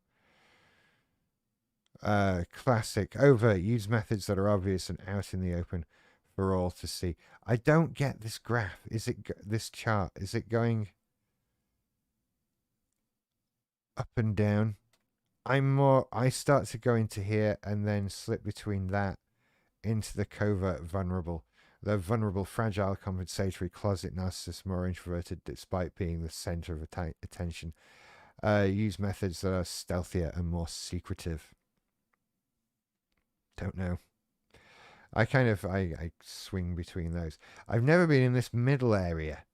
S1: Classic, overt, use methods that are obvious and out in the open for all to see. I don't get this graph. This chart? Is it going up and down? I start to go into here and then slip between that into the covert vulnerable. The vulnerable, fragile, compensatory, closet narcissist, more introverted despite being the center of attention. Use methods that are stealthier and more secretive. Don't know. I swing between those. I've never been in this middle area.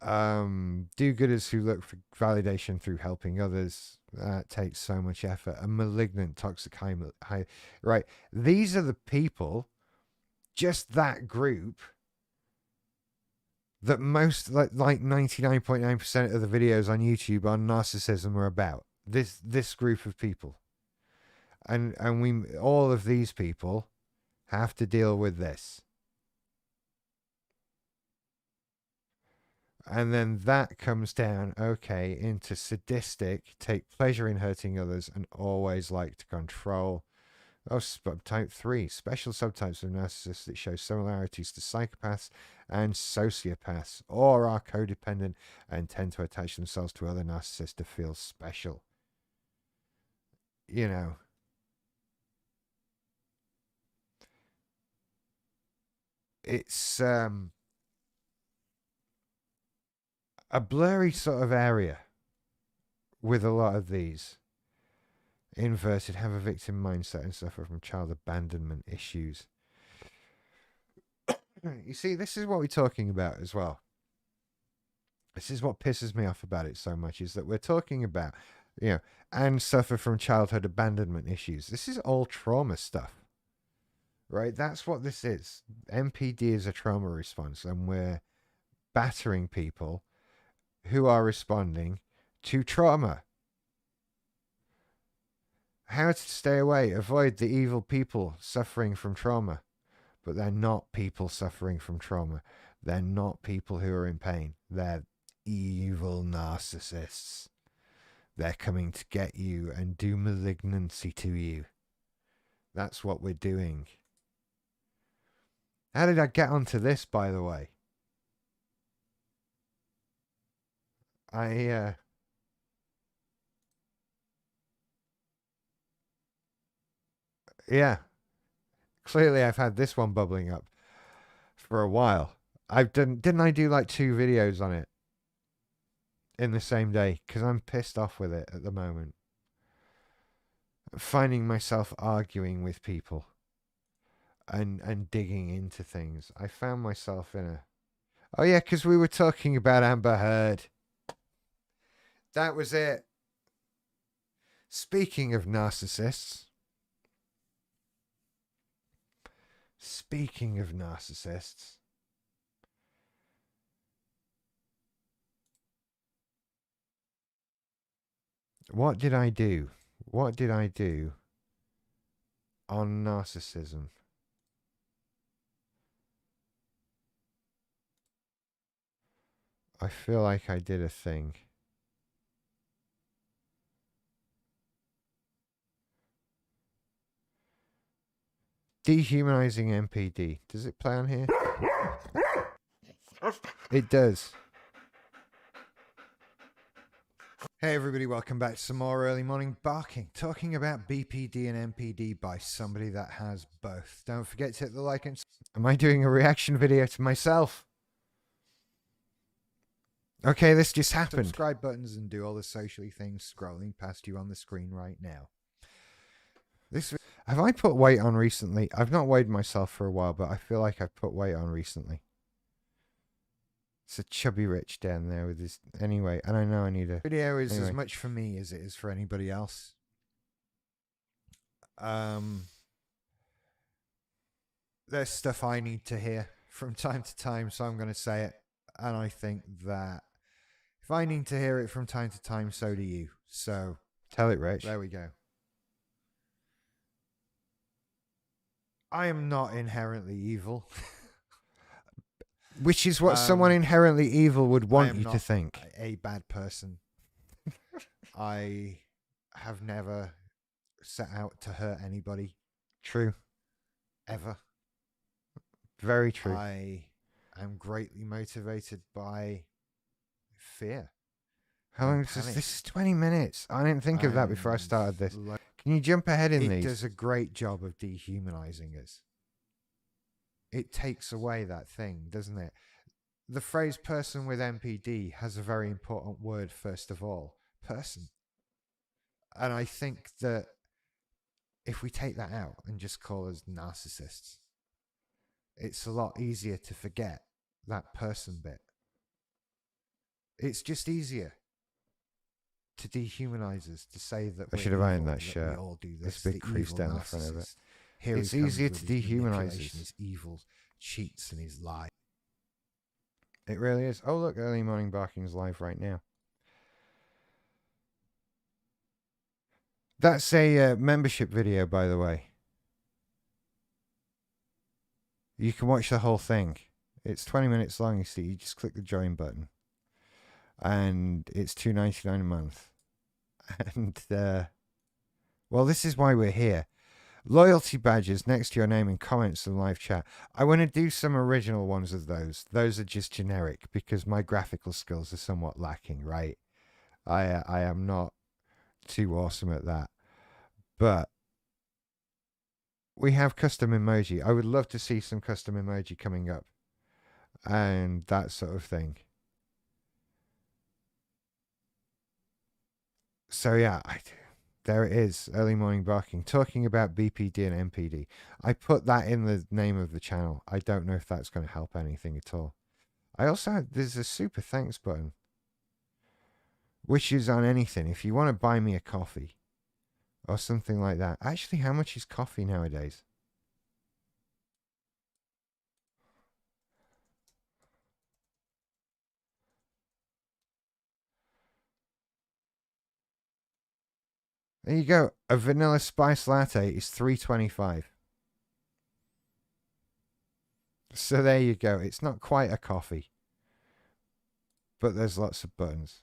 S1: Do-gooders who look for validation through helping others. That takes so much effort. A malignant, toxic, high. Right. These are the people, just that group, that most, like 99.9% of the videos on YouTube on narcissism are about. This group of people. And all of these people have to deal with this. And then that comes down, okay, into sadistic, take pleasure in hurting others, and always like to control. Oh, subtype 3, special subtypes of narcissists that show similarities to psychopaths and sociopaths, or are codependent and tend to attach themselves to other narcissists to feel special. You know. it's a blurry sort of area with a lot of these. Inverted, have a victim mindset and suffer from child abandonment issues. You see, this is what we're talking about as well. This is what pisses me off about it so much, is that we're talking about, and suffer from childhood abandonment issues. This is all trauma stuff, right? That's what this is. MPD is a trauma response, and we're battering people who are responding to trauma. How to stay away, avoid the evil people suffering from trauma. But they're not people suffering from trauma. They're not people who are in pain. They're evil narcissists. They're coming to get you and do malignancy to you. That's what we're doing. How did I get onto this, by the way? Yeah. Clearly I've had this one bubbling up for a while. Didn't I do like 2 videos on it in the same day? Because I'm pissed off with it at the moment. Finding myself arguing with people and digging into things. I found myself in a... Oh yeah, because we were talking about Amber Heard. That was it. Speaking of narcissists. What did I do? What did I do on narcissism? I feel like I did a thing. Dehumanizing MPD. Does it play on here? It does. Hey everybody, welcome back to some more early morning barking. Talking about BPD and MPD by somebody that has both. Don't forget to hit the like and... Am I doing a reaction video to myself? Okay, this just happened. Subscribe buttons and do all the socially things scrolling past you on the screen right now. Have I put weight on recently? I've not weighed myself for a while, but I feel like I've put weight on recently. It's a chubby rich down there with his... Anyway, and I know I need a... Video is as much for me as it is for anybody else. There's stuff I need to hear from time to time, so I'm going to say it. And I think that if I need to hear it from time to time, so do you. So... Tell it, Rich. There we go. I am not inherently evil. Which is what someone inherently evil would want you to think. A bad person. I have never set out to hurt anybody. True. Ever. Very true. I am greatly motivated by fear. How long is this? This is 20 minutes. I didn't think of that before I started this. Can you jump ahead in these? It does a great job of dehumanizing us. It takes away that thing, doesn't it? The phrase person with MPD has a very important word, first of all. Person. And I think that if we take that out and just call us narcissists, it's a lot easier to forget that person bit. It's just easier to dehumanize us, to say that I should have ironed that shirt. This big crease down the front of it. Here it's easier to dehumanize us. His evil cheats and his lies. It really is. Oh look, Early Morning Barking's live right now. That's a membership video, by the way. You can watch the whole thing. It's 20 minutes long, you see. You just click the join button. And it's $2.99 a month. And, well, this is why we're here. Loyalty badges next to your name in comments and live chat. I want to do some original ones of those. Those are just generic because my graphical skills are somewhat lacking, right? I am not too awesome at that. But we have custom emoji. I would love to see some custom emoji coming up and that sort of thing. So yeah, there it is. Early morning barking, talking about BPD and MPD. I put that in the name of the channel. I don't know if that's going to help anything at all. I also had, there's a super thanks button, which is on anything. If you want to buy me a coffee or something like that. Actually, how much is coffee nowadays? There you go. A vanilla spice latte is $3.25. So there you go. It's not quite a coffee, but there's lots of buttons.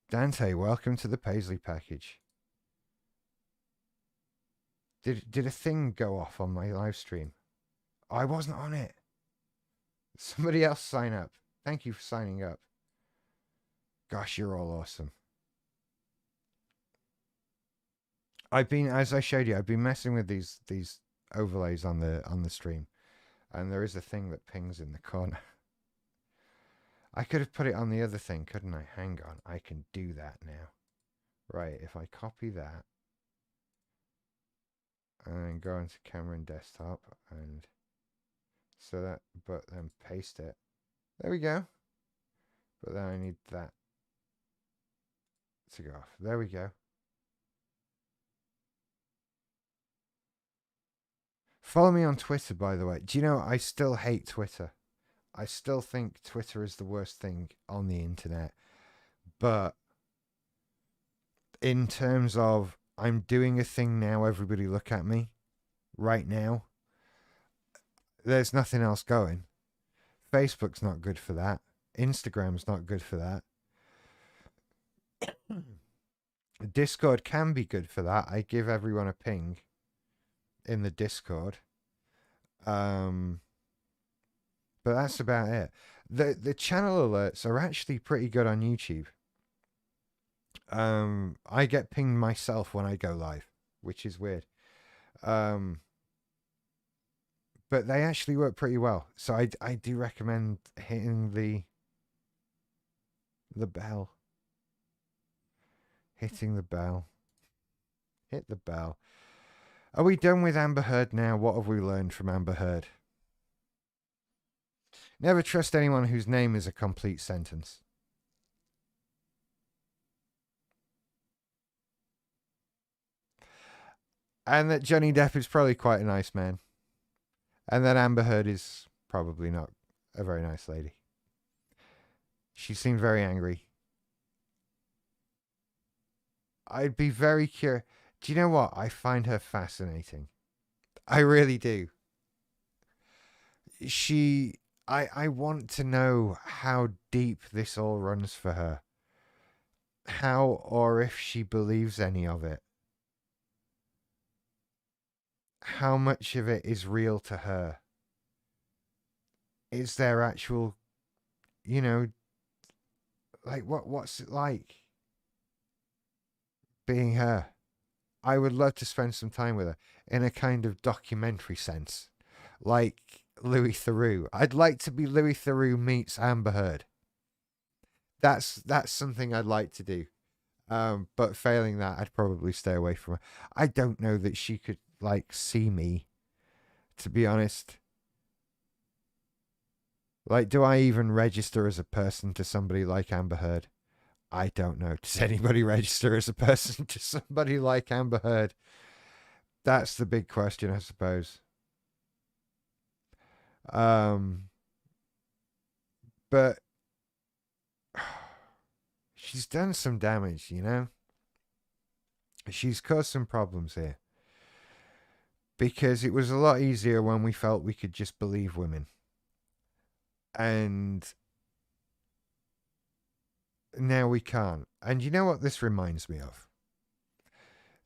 S1: Dante, welcome to the Paisley package. Did a thing go off on my live stream? I wasn't on it. Somebody else sign up. Thank you for signing up. Gosh, you're all awesome. I've been, as I showed you, I've been messing with these overlays on the stream, and there is a thing that pings in the corner. I could have put it on the other thing, couldn't I? Hang on, I can do that now. Right, if I copy that and go into camera and desktop, and so that, but then paste it. There we go. But then I need that to go off. There we go. Follow me on Twitter, by the way. Do you know, I still hate Twitter. I still think Twitter is the worst thing on the internet. But in terms of, I'm doing a thing now, everybody look at me right now. There's nothing else going. Facebook's not good for that. Instagram's not good for that. Discord can be good for that. I give everyone a ping in the Discord. But that's about it. The channel alerts are actually pretty good on YouTube. I get pinged myself when I go live, which is weird. But they actually work pretty well. So I do recommend hitting the bell. Hitting the bell. Hit the bell. Are we done with Amber Heard now? What have we learned from Amber Heard? Never trust anyone whose name is a complete sentence. And that Johnny Depp is probably quite a nice man. And that Amber Heard is probably not a very nice lady. She seemed very angry. I'd be very curious. Do you know what? I find her fascinating. I really do. I want to know how deep this all runs for her. How, or if she believes any of it. How much of it is real to her? Is there actual, you know, like what's it like being her? I would love to spend some time with her in a kind of documentary sense, like Louis Theroux. I'd like to be Louis Theroux meets Amber Heard. That's something I'd like to do. But failing that, I'd probably stay away from her. I don't know that she could like see me, to be honest. Like, do I even register as a person to somebody like Amber Heard? I don't know. Does anybody register as a person to somebody like Amber Heard? That's the big question, I suppose. But she's done some damage, you know? She's caused some problems here. Because it was a lot easier when we felt we could just believe women. And now we can't. And you know what this reminds me of?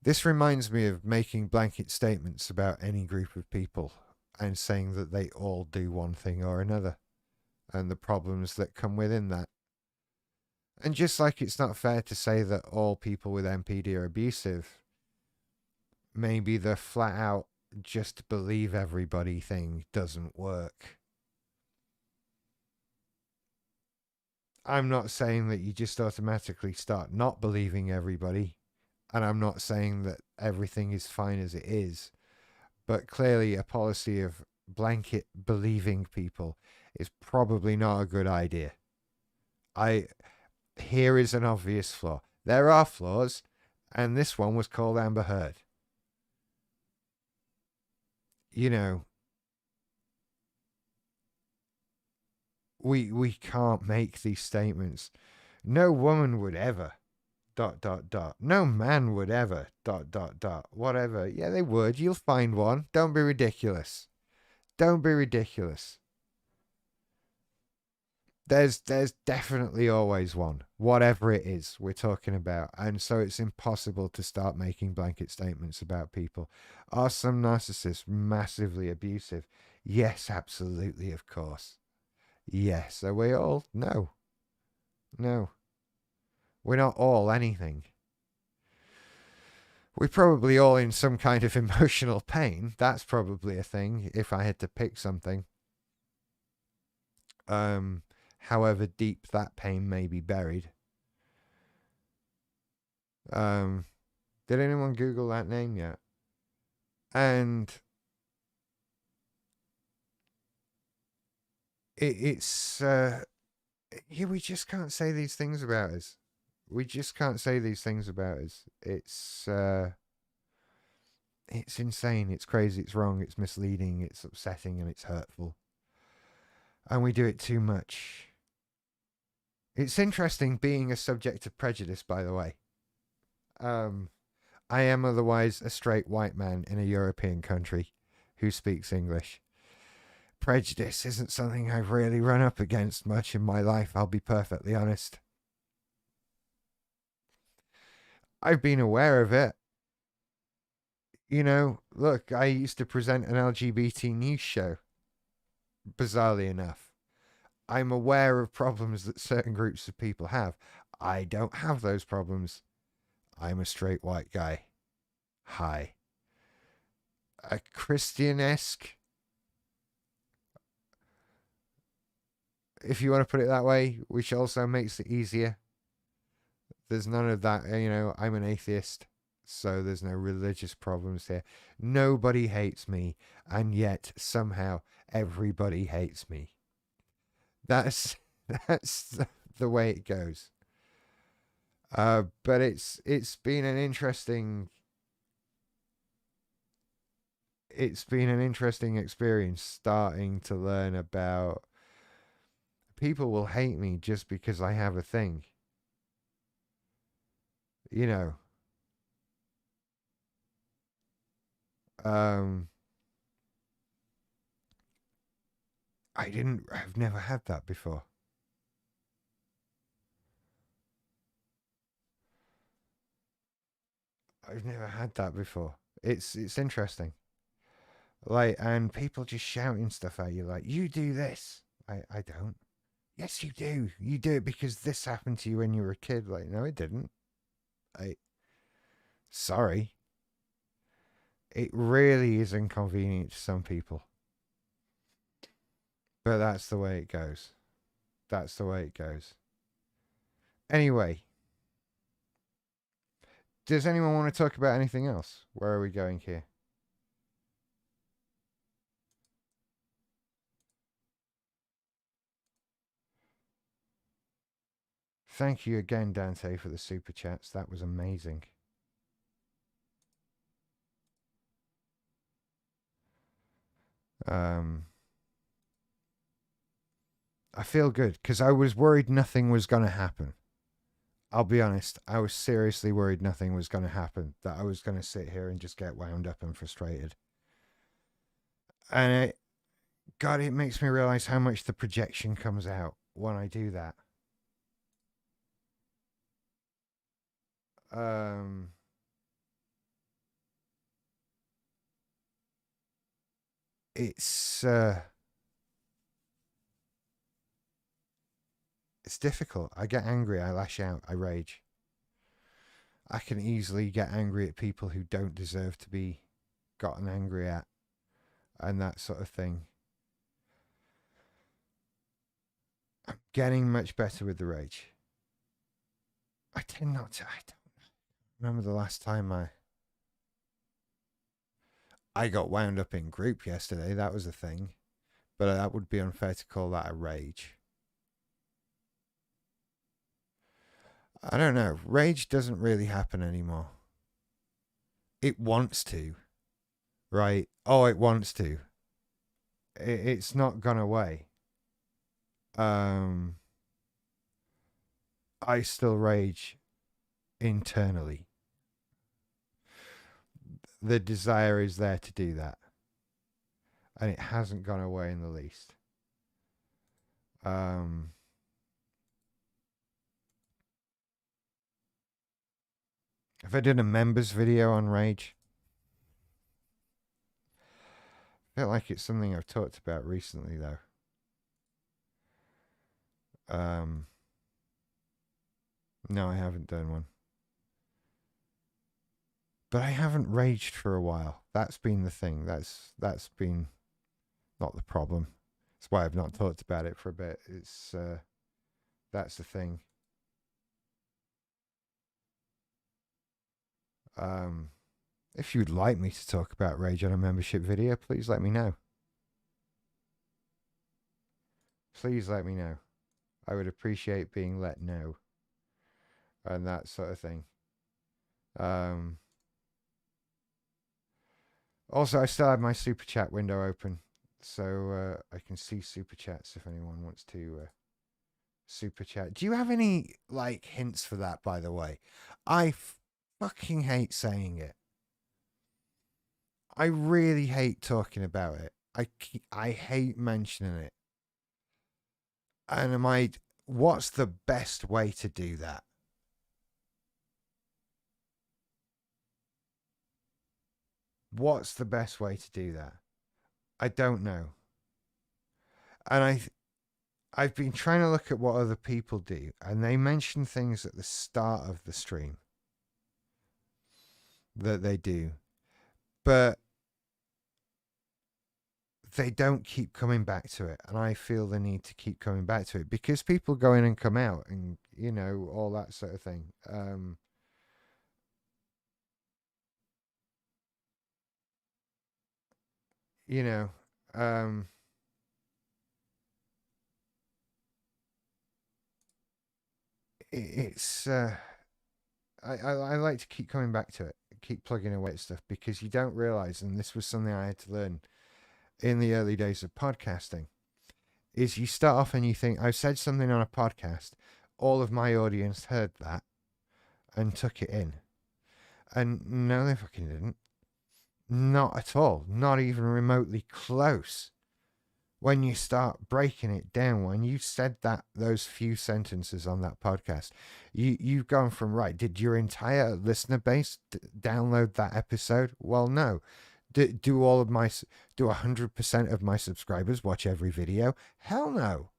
S1: This reminds me of making blanket statements about any group of people and saying that they all do one thing or another. and the problems that come within that. And just like it's not fair to say that all people with MPD are abusive, maybe the flat out just believe everybody thing doesn't work. I'm not saying that you just automatically start not believing everybody, and I'm not saying that everything is fine as it is, but clearly a policy of blanket believing people is probably not a good idea. Here is an obvious flaw. There are flaws, and this one was called Amber Heard. You know, we can't make these statements. No woman would ever dot dot dot. No man would ever dot dot dot. Whatever. Yeah, they would. You'll find one. Don't be ridiculous. Don't be ridiculous. There's definitely always one, whatever it is we're talking about. And so it's impossible to start making blanket statements about people. Are some narcissists massively abusive? Yes, absolutely, of course. Yes. Are we all? No. No. We're not all anything. We're probably all in some kind of emotional pain. That's probably a thing if I had to pick something. However deep that pain may be buried. Did anyone Google that name yet? And it's yeah, we just can't say these things about us. We just can't say these things about us. It's insane. It's crazy. It's wrong. It's misleading. It's upsetting, and it's hurtful. And we do it too much. It's interesting being a subject of prejudice, by the way. I am otherwise a straight white man in a European country who speaks English. Prejudice isn't something I've really run up against much in my life, I'll be perfectly honest. I've been aware of it. You know, look, I used to present an LGBT news show, bizarrely enough. I'm aware of problems that certain groups of people have. I don't have those problems. I'm a straight white guy. Hi. A Christian-esque, if you want to put it that way, which also makes it easier. There's none of that, you know, I'm an atheist, so there's no religious problems here. Nobody hates me, and yet somehow everybody hates me. That's the way it goes. But it's been an interesting experience starting to learn about people will hate me just because I have a thing. You know. I've never had that before. I've never had that before. It's interesting. Like, and people just shouting stuff at you like, you do this. I don't. Yes, you do. You do it because this happened to you when you were a kid. Like, no, it didn't. I sorry. It really is inconvenient to some people. But that's the way it goes. That's the way it goes. Anyway, does anyone want to talk about anything else? Where are we going here? Thank you again, Dante, for the super chats. That was amazing. I feel good because I was worried nothing was going to happen. I'll be honest, I was seriously worried nothing was going to happen, that I was going to sit here and just get wound up and frustrated. And God, it makes me realize how much the projection comes out when I do that. It's It's difficult. I get angry, I lash out, I rage. I can easily get angry at people who don't deserve to be gotten angry at, and that sort of thing. I'm getting much better with the rage. I tend not to. I don't remember the last time I got wound up in group yesterday. That was a thing, but that would be unfair to call that a rage. I don't know. Rage doesn't really happen anymore. It wants to, right? Oh, it wants to. It's not gone away. I still rage internally. The desire is there to do that, and it hasn't gone away in the least. If I did a members video on rage, I feel like it's something I've talked about recently, though. No, I haven't done one. But I haven't raged for a while. That's been the thing. That's been not the problem. That's why I've not talked about it for a bit. It's that's the thing. If you'd like me to talk about rage on a membership video, please let me know. Please let me know. I would appreciate being let know. And that sort of thing. Also, I still have my super chat window open, so I can see super chats if anyone wants to super chat. Do you have any like hints for that? By the way, I fucking hate saying it. I really hate talking about it. I hate mentioning it. And what's the best way to do that? What's the best way to do that? I don't know. And I've been trying to look at what other people do, and they mention things at the start of the stream that they do, but they don't keep coming back to it. And I feel the need to keep coming back to it because people go in and come out and, you know, all that sort of thing. You know, it's I like to keep coming back to it, keep plugging away at stuff, because you don't realize, and this was something I had to learn in the early days of podcasting, is you start off and you think, I've said something on a podcast, all of my audience heard that and took it in. And no, they fucking didn't. Not at all. Not even remotely close. When you start breaking it down, when you said those few sentences on that podcast, you've gone from, right, did your entire listener base download that episode? Well, no. Do 100% of my subscribers watch every video? Hell no.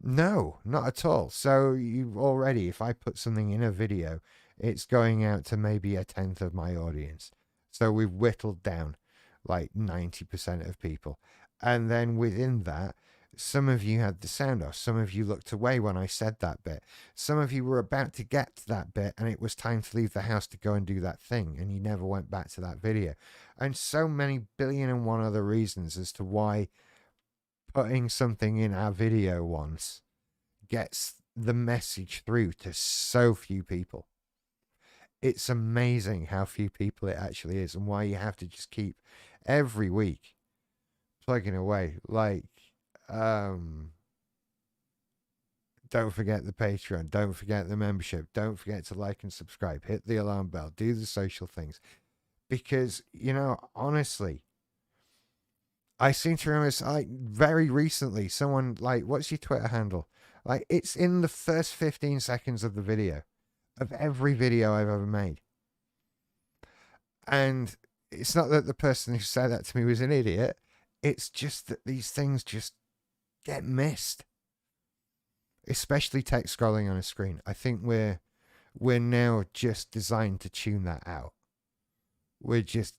S1: No, not at all. So you've already, if I put something in a video, it's going out to maybe 1/10 of my audience. So we've whittled down like 90% of people. And then within that, some of you had the sound off. Some of you looked away when I said that bit. Some of you were about to get to that bit and it was time to leave the house to go and do that thing, and you never went back to that video. And so many billion and one other reasons as to why putting something in our video once gets the message through to so few people. It's amazing how few people it actually is, and why you have to just keep every week plugging away. Like, don't forget the Patreon, don't forget the membership, don't forget to like and subscribe, hit the alarm bell, do the social things. Because, you know, honestly, I seem to remember, like, very recently, someone, like, what's your Twitter handle? Like, it's in the first 15 seconds of the video, of every video I've ever made. And it's not that the person who said that to me was an idiot. It's just that these things just get missed. especially text scrolling on a screen. I think we're now just designed to tune that out. We're just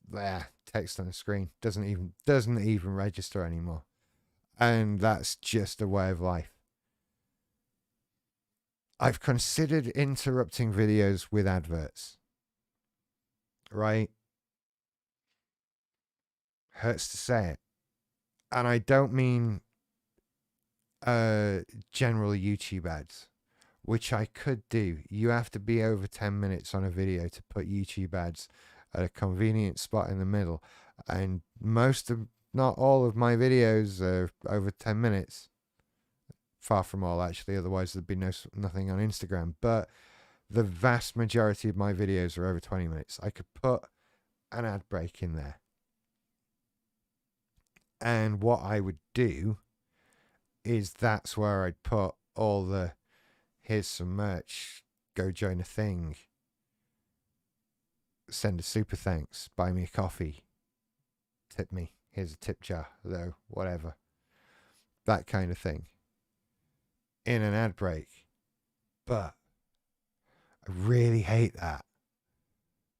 S1: text on a screen doesn't even register anymore, and that's just a way of life. I've considered interrupting videos with adverts, right? Hurts to say it. And I don't mean general YouTube ads, which I could do. You have to be over 10 minutes on a video to put YouTube ads at a convenient spot in the middle. And most of, not all of my videos are over 10 minutes. Far from all, actually. Otherwise, there'd be nothing on Instagram. But the vast majority of my videos are over 20 minutes. I could put an ad break in there. And what I would do is that's where I'd put all the, here's some merch, go join a thing, send a super thanks, buy me a coffee, tip me, here's a tip jar, though, whatever. That kind of thing. In an ad break. But I really hate that.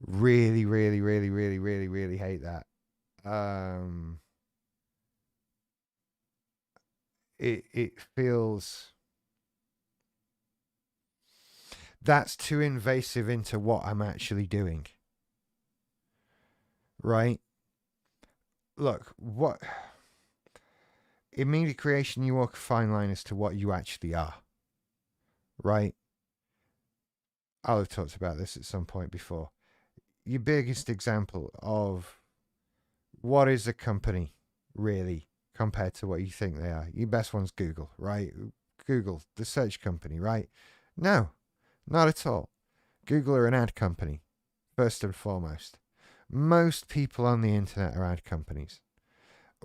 S1: Really, really, really, really, really, really hate that. It feels, that's too invasive into what I'm actually doing. Right? Look, what in media creation you walk a fine line as to what you actually are. Right? I'll have talked about this at some point before. Your biggest example of what is a company really compared to what you think they are. Your best one's Google, right? Google, the search company, right? No, not at all. Google are an ad company, first and foremost. Most people on the internet are ad companies.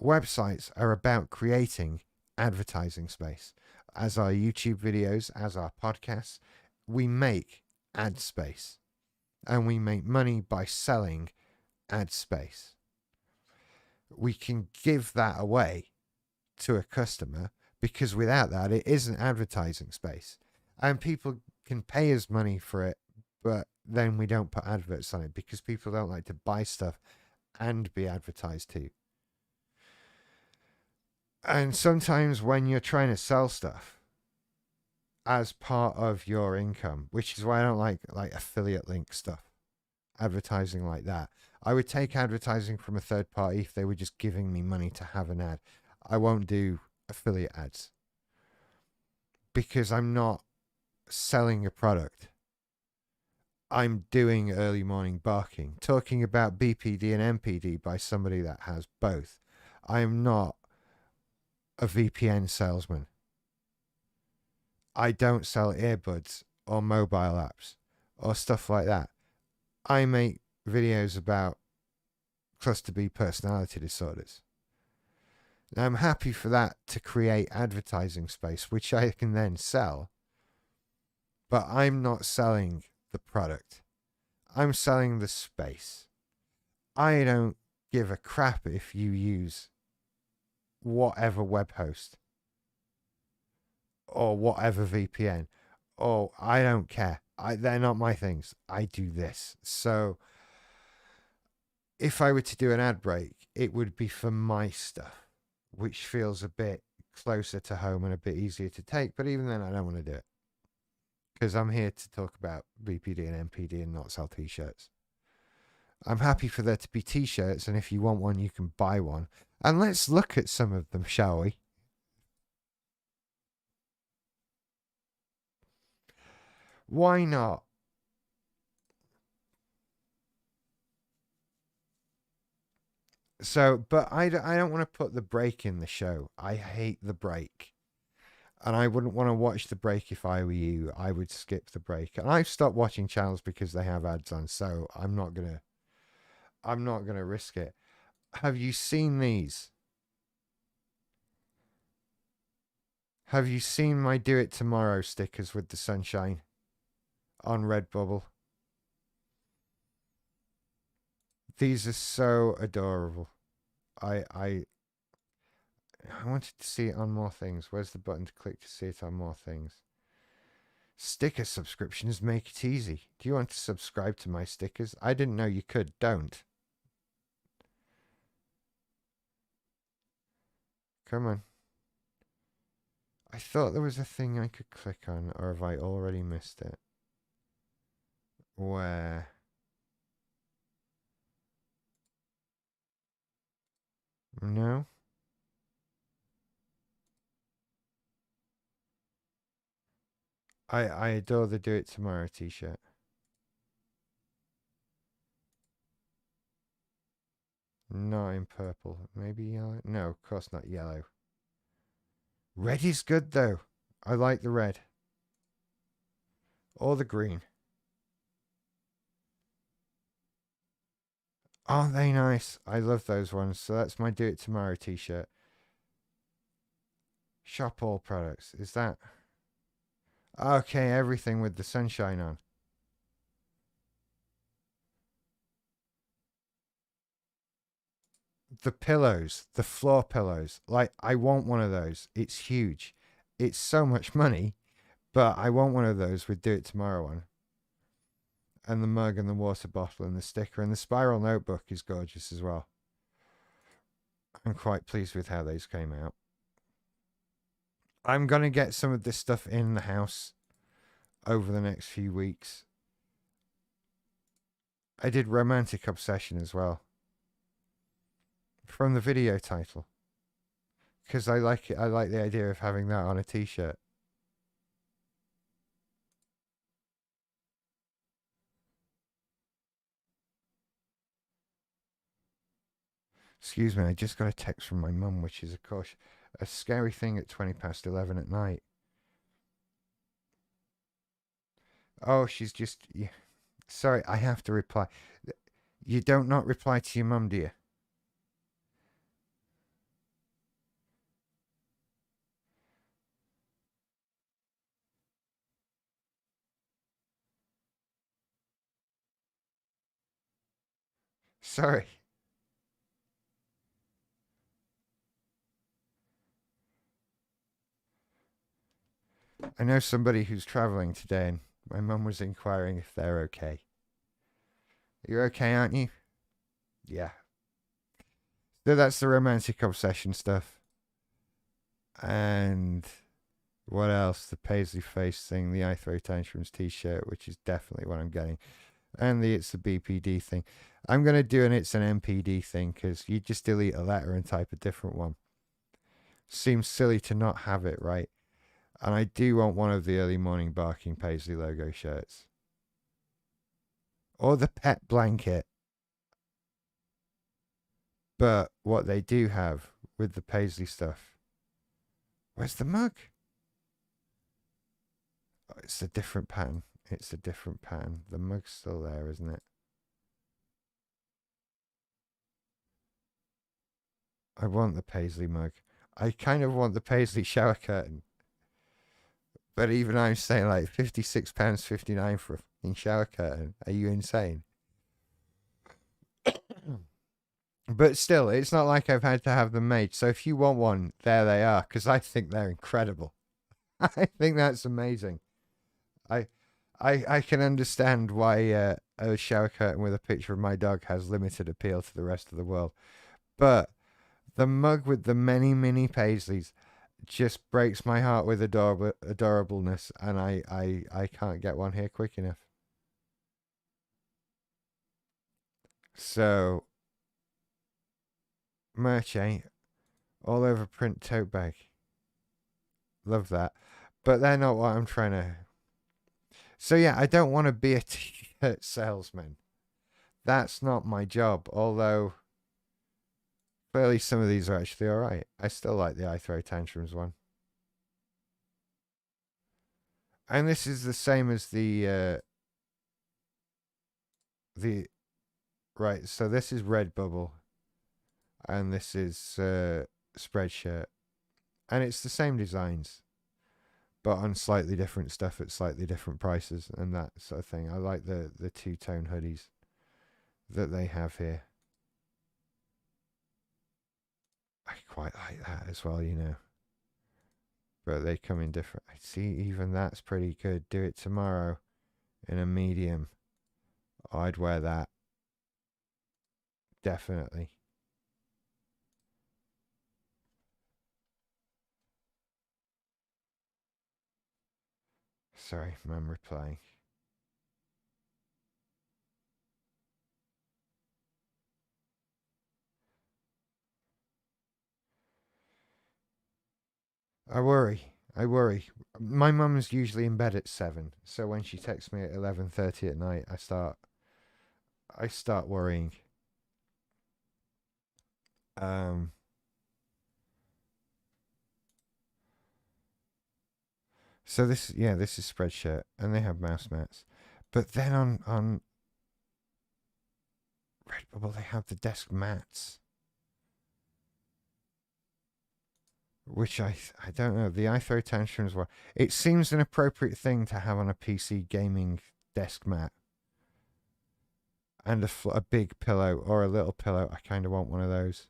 S1: Websites are about creating advertising space. As our YouTube videos, as our podcasts, we make ad space. And we make money by selling ad space. We can give that away to a customer because without that, it isn't advertising space. And people can pay us money for it, but then we don't put adverts on it because people don't like to buy stuff and be advertised to. And sometimes when you're trying to sell stuff as part of your income, which is why I don't like affiliate link stuff, advertising like that. I would take advertising from a third party if they were just giving me money to have an ad. I won't do affiliate ads because I'm not selling a product. I'm doing early morning barking, talking about BPD and MPD by somebody that has both. I am not a VPN salesman. I don't sell earbuds or mobile apps or stuff like that. I make videos about cluster B personality disorders. Now, I'm happy for that to create advertising space, which I can then sell. But I'm not selling the product. I'm selling the space. I don't give a crap if you use whatever web host or whatever VPN. Oh, I don't care. They're not my things. I do this. So if I were to do an ad break, it would be for my stuff, which feels a bit closer to home and a bit easier to take. But even then, I don't want to do it because I'm here to talk about BPD and MPD and not sell t-shirts. I'm happy for there to be t-shirts, and if you want one, you can buy one. And let's look at some of them, shall we? Why not? So, but I don't want to put the break in the show. I hate the break. And I wouldn't want to watch the break if I were you. I would skip the break. And I've stopped watching channels because they have ads on, so I'm not gonna risk it. Have you seen these? Have you seen my Do It Tomorrow stickers with the sunshine on Redbubble? These are so adorable. I wanted to see it on more things. Where's the button to click to see it on more things? Sticker subscriptions make it easy. Do you want to subscribe to my stickers? I didn't know you could. Don't. Come on. I thought there was a thing I could click on, or have I already missed it? Where? No? I adore the Do It Tomorrow t-shirt. Not in purple. Maybe yellow? No, of course not yellow. Red is good, though. I like the red. Or the green. Aren't they nice? I love those ones. So that's my Do It Tomorrow t-shirt. Shop all products. Is that... Okay, everything with the sunshine on. The pillows, the floor pillows. Like, I want one of those. It's huge. It's so much money, but I want one of those with Do It Tomorrow on. And the mug and the water bottle and the sticker and the spiral notebook is gorgeous as well. I'm quite pleased with how those came out. I'm going to get some of this stuff in the house over the next few weeks. I did Romantic Obsession as well. From the video title. Because I like it. I like the idea of having that on a t-shirt. Excuse me, I just got a text from my mum, which is, of course, a scary thing at 11:20 at night. Oh, she's just... Yeah. Sorry, I have to reply. You don't not reply to your mum, do you? Sorry. I know somebody who's traveling today, and my mum was inquiring if they're okay. You're okay, aren't you? Yeah. So that's the Romantic Obsession stuff. And what else? The Paisley Face thing, the I Throw Tantrums t-shirt, which is definitely what I'm getting. And the It's the BPD thing. I'm going to do an It's an MPD thing because you just delete a letter and type a different one. Seems silly to not have it, right? And I do want one of the Early Morning Barking Paisley logo shirts. Or the pet blanket. But what they do have with the Paisley stuff. Where's the mug? Oh, it's a different pattern. It's a different pattern. The mug's still there, isn't it? I want the Paisley mug. I kind of want the Paisley shower curtain. But even I'm saying like £56.59 for a fucking shower curtain. Are you insane? But still, it's not like I've had to have them made. So if you want one, there they are. Because I think they're incredible. I think that's amazing. I I can understand why a shower curtain with a picture of my dog has limited appeal to the rest of the world. But the mug with the many mini Paisleys just breaks my heart with adorableness, and I can't get one here quick enough. So, merch, all over print tote bag. Love that. But they're not what I'm trying to. So, yeah, I don't want to be a t-shirt salesman. That's not my job, although clearly some of these are actually alright. I still like the I Throw Tantrums one. And this is the same as the right, so this is Redbubble and this is Spreadshirt. And it's the same designs, but on slightly different stuff at slightly different prices and that sort of thing. I like the two-tone hoodies that they have here. I quite like that as well, you know. but they come in different. I see, even that's pretty good. Do it tomorrow in a medium. I'd wear that. Definitely. Sorry, I'm replying. I worry. I worry. My mum's usually in bed at 7, so when she texts me at 11:30 at night, I start worrying. Um so this is Spreadshirt, and they have mouse mats. But then on Redbubble they have the desk mats, which I don't know. The I throw tantrums one. It seems an appropriate thing to have on a PC gaming desk mat, and a big pillow or a little pillow. I kind of want one of those.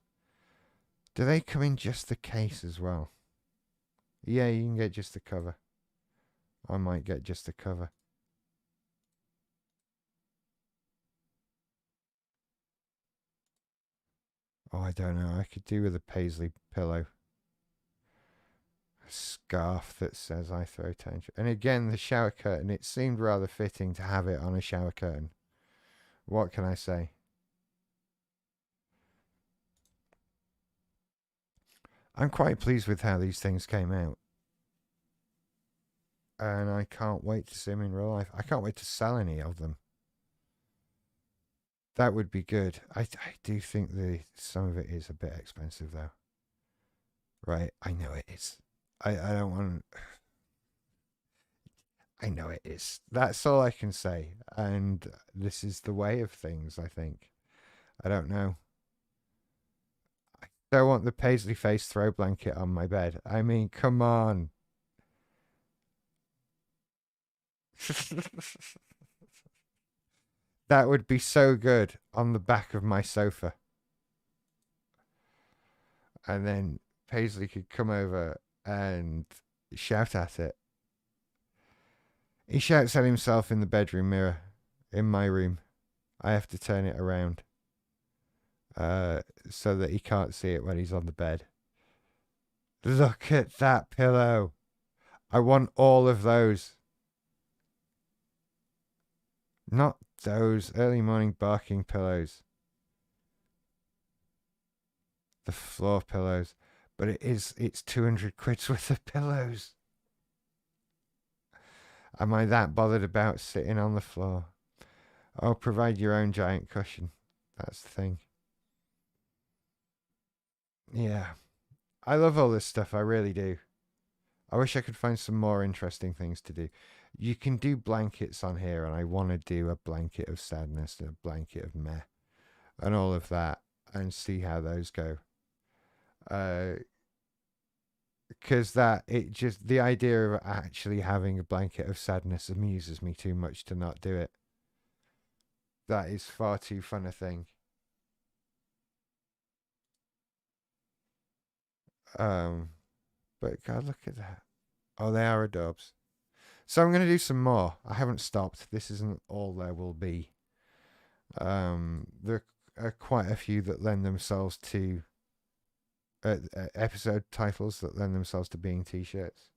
S1: Do they come in just the case as well? Yeah, you can get just the cover. I might get just the cover. Oh, I don't know. I could do with a paisley pillow. A scarf that says I throw tantrum. And again, the shower curtain. It seemed rather fitting to have it on a shower curtain. What can I say? I'm quite pleased with how these things came out. And I can't wait to see them in real life. I can't wait to sell any of them. That would be good. I do think some of it is a bit expensive though. Right, I know it is. I don't want. I know it is. That's all I can say. And this is the way of things, I think. I don't know. I don't want the paisley face throw blanket on my bed. I mean, come on. That would be so good on the back of my sofa. And then Paisley could come over and shout at it. He shouts at himself in the bedroom mirror in my room. I have to turn it around so that he can't see it when he's on the bed. Look at that pillow. I want all of those. Not those early morning barking pillows. The floor pillows. But it's 200 quid's worth of pillows. Am I that bothered about sitting on the floor? Oh, provide your own giant cushion. That's the thing. Yeah. I love all this stuff. I really do. I wish I could find some more interesting things to do. You can do blankets on here, and I want to do a blanket of sadness and a blanket of meh and all of that and see how those go. Because the idea of actually having a blanket of sadness amuses me too much to not do it. That is far too fun a thing. But God, look at that. Oh, they are adobes. So I'm going to do some more. I haven't stopped. This isn't all there will be. There are quite a few that lend themselves to episode titles that lend themselves to being t-shirts.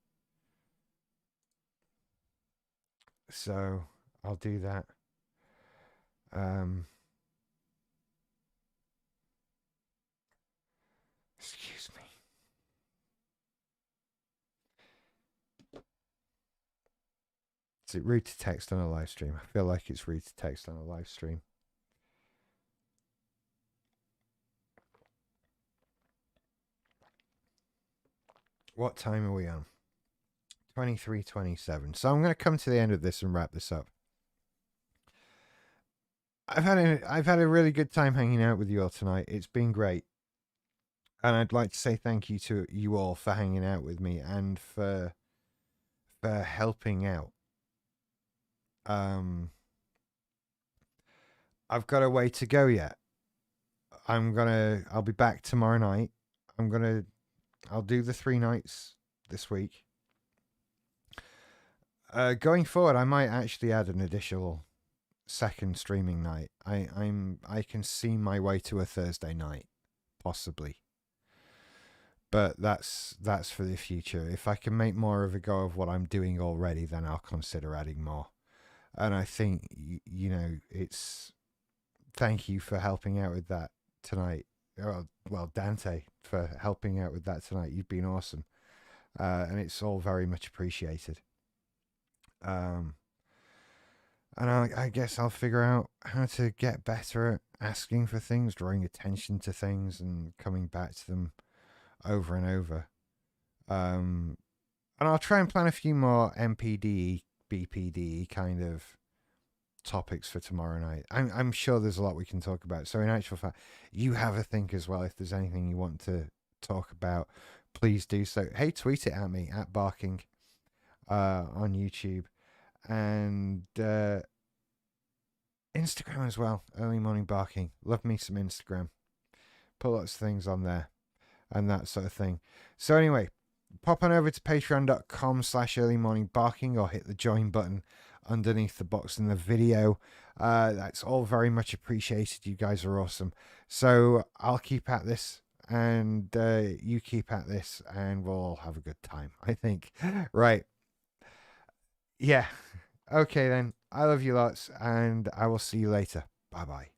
S1: So I'll do that. Excuse me. Is it rude to text on a live stream? I feel like it's rude to text on a live stream. What time are we on? 23:27. So I'm going to come to the end of this and wrap this up. I've had a really good time hanging out with you all tonight. It's been great. And I'd like to say thank you to you all for hanging out with me and for helping out. I've got a way to go yet. I'll be back tomorrow night. I'll do the 3 nights this week. Going forward, I might actually add an additional second streaming night. I can see my way to a Thursday night, possibly. But that's for the future. If I can make more of a go of what I'm doing already, then I'll consider adding more. And I think it's thank you for helping out with that tonight. Well, Dante, for helping out with that tonight. You've been awesome, and it's all very much appreciated. Um, and I guess I'll figure out how to get better at asking for things, drawing attention to things, and coming back to them over and over. Um, and I'll try and plan a few more MPD, BPD kind of topics for tomorrow night. I'm sure there's a lot we can talk about. So in actual fact, you have a think as well. If there's anything you want to talk about, please do so. Hey, tweet it at me at Barking on YouTube and Instagram as well. Early Morning Barking. Love me some Instagram. Put lots of things on there and that sort of thing. So anyway, pop on over to patreon.com/earlymorningbarking or hit the join button underneath the box in the video. That's all very much appreciated. You guys are awesome. So I'll keep at this and you keep at this and we'll all have a good time, I think. Right. Yeah. Okay then. I love you lots and I will see you later. Bye bye.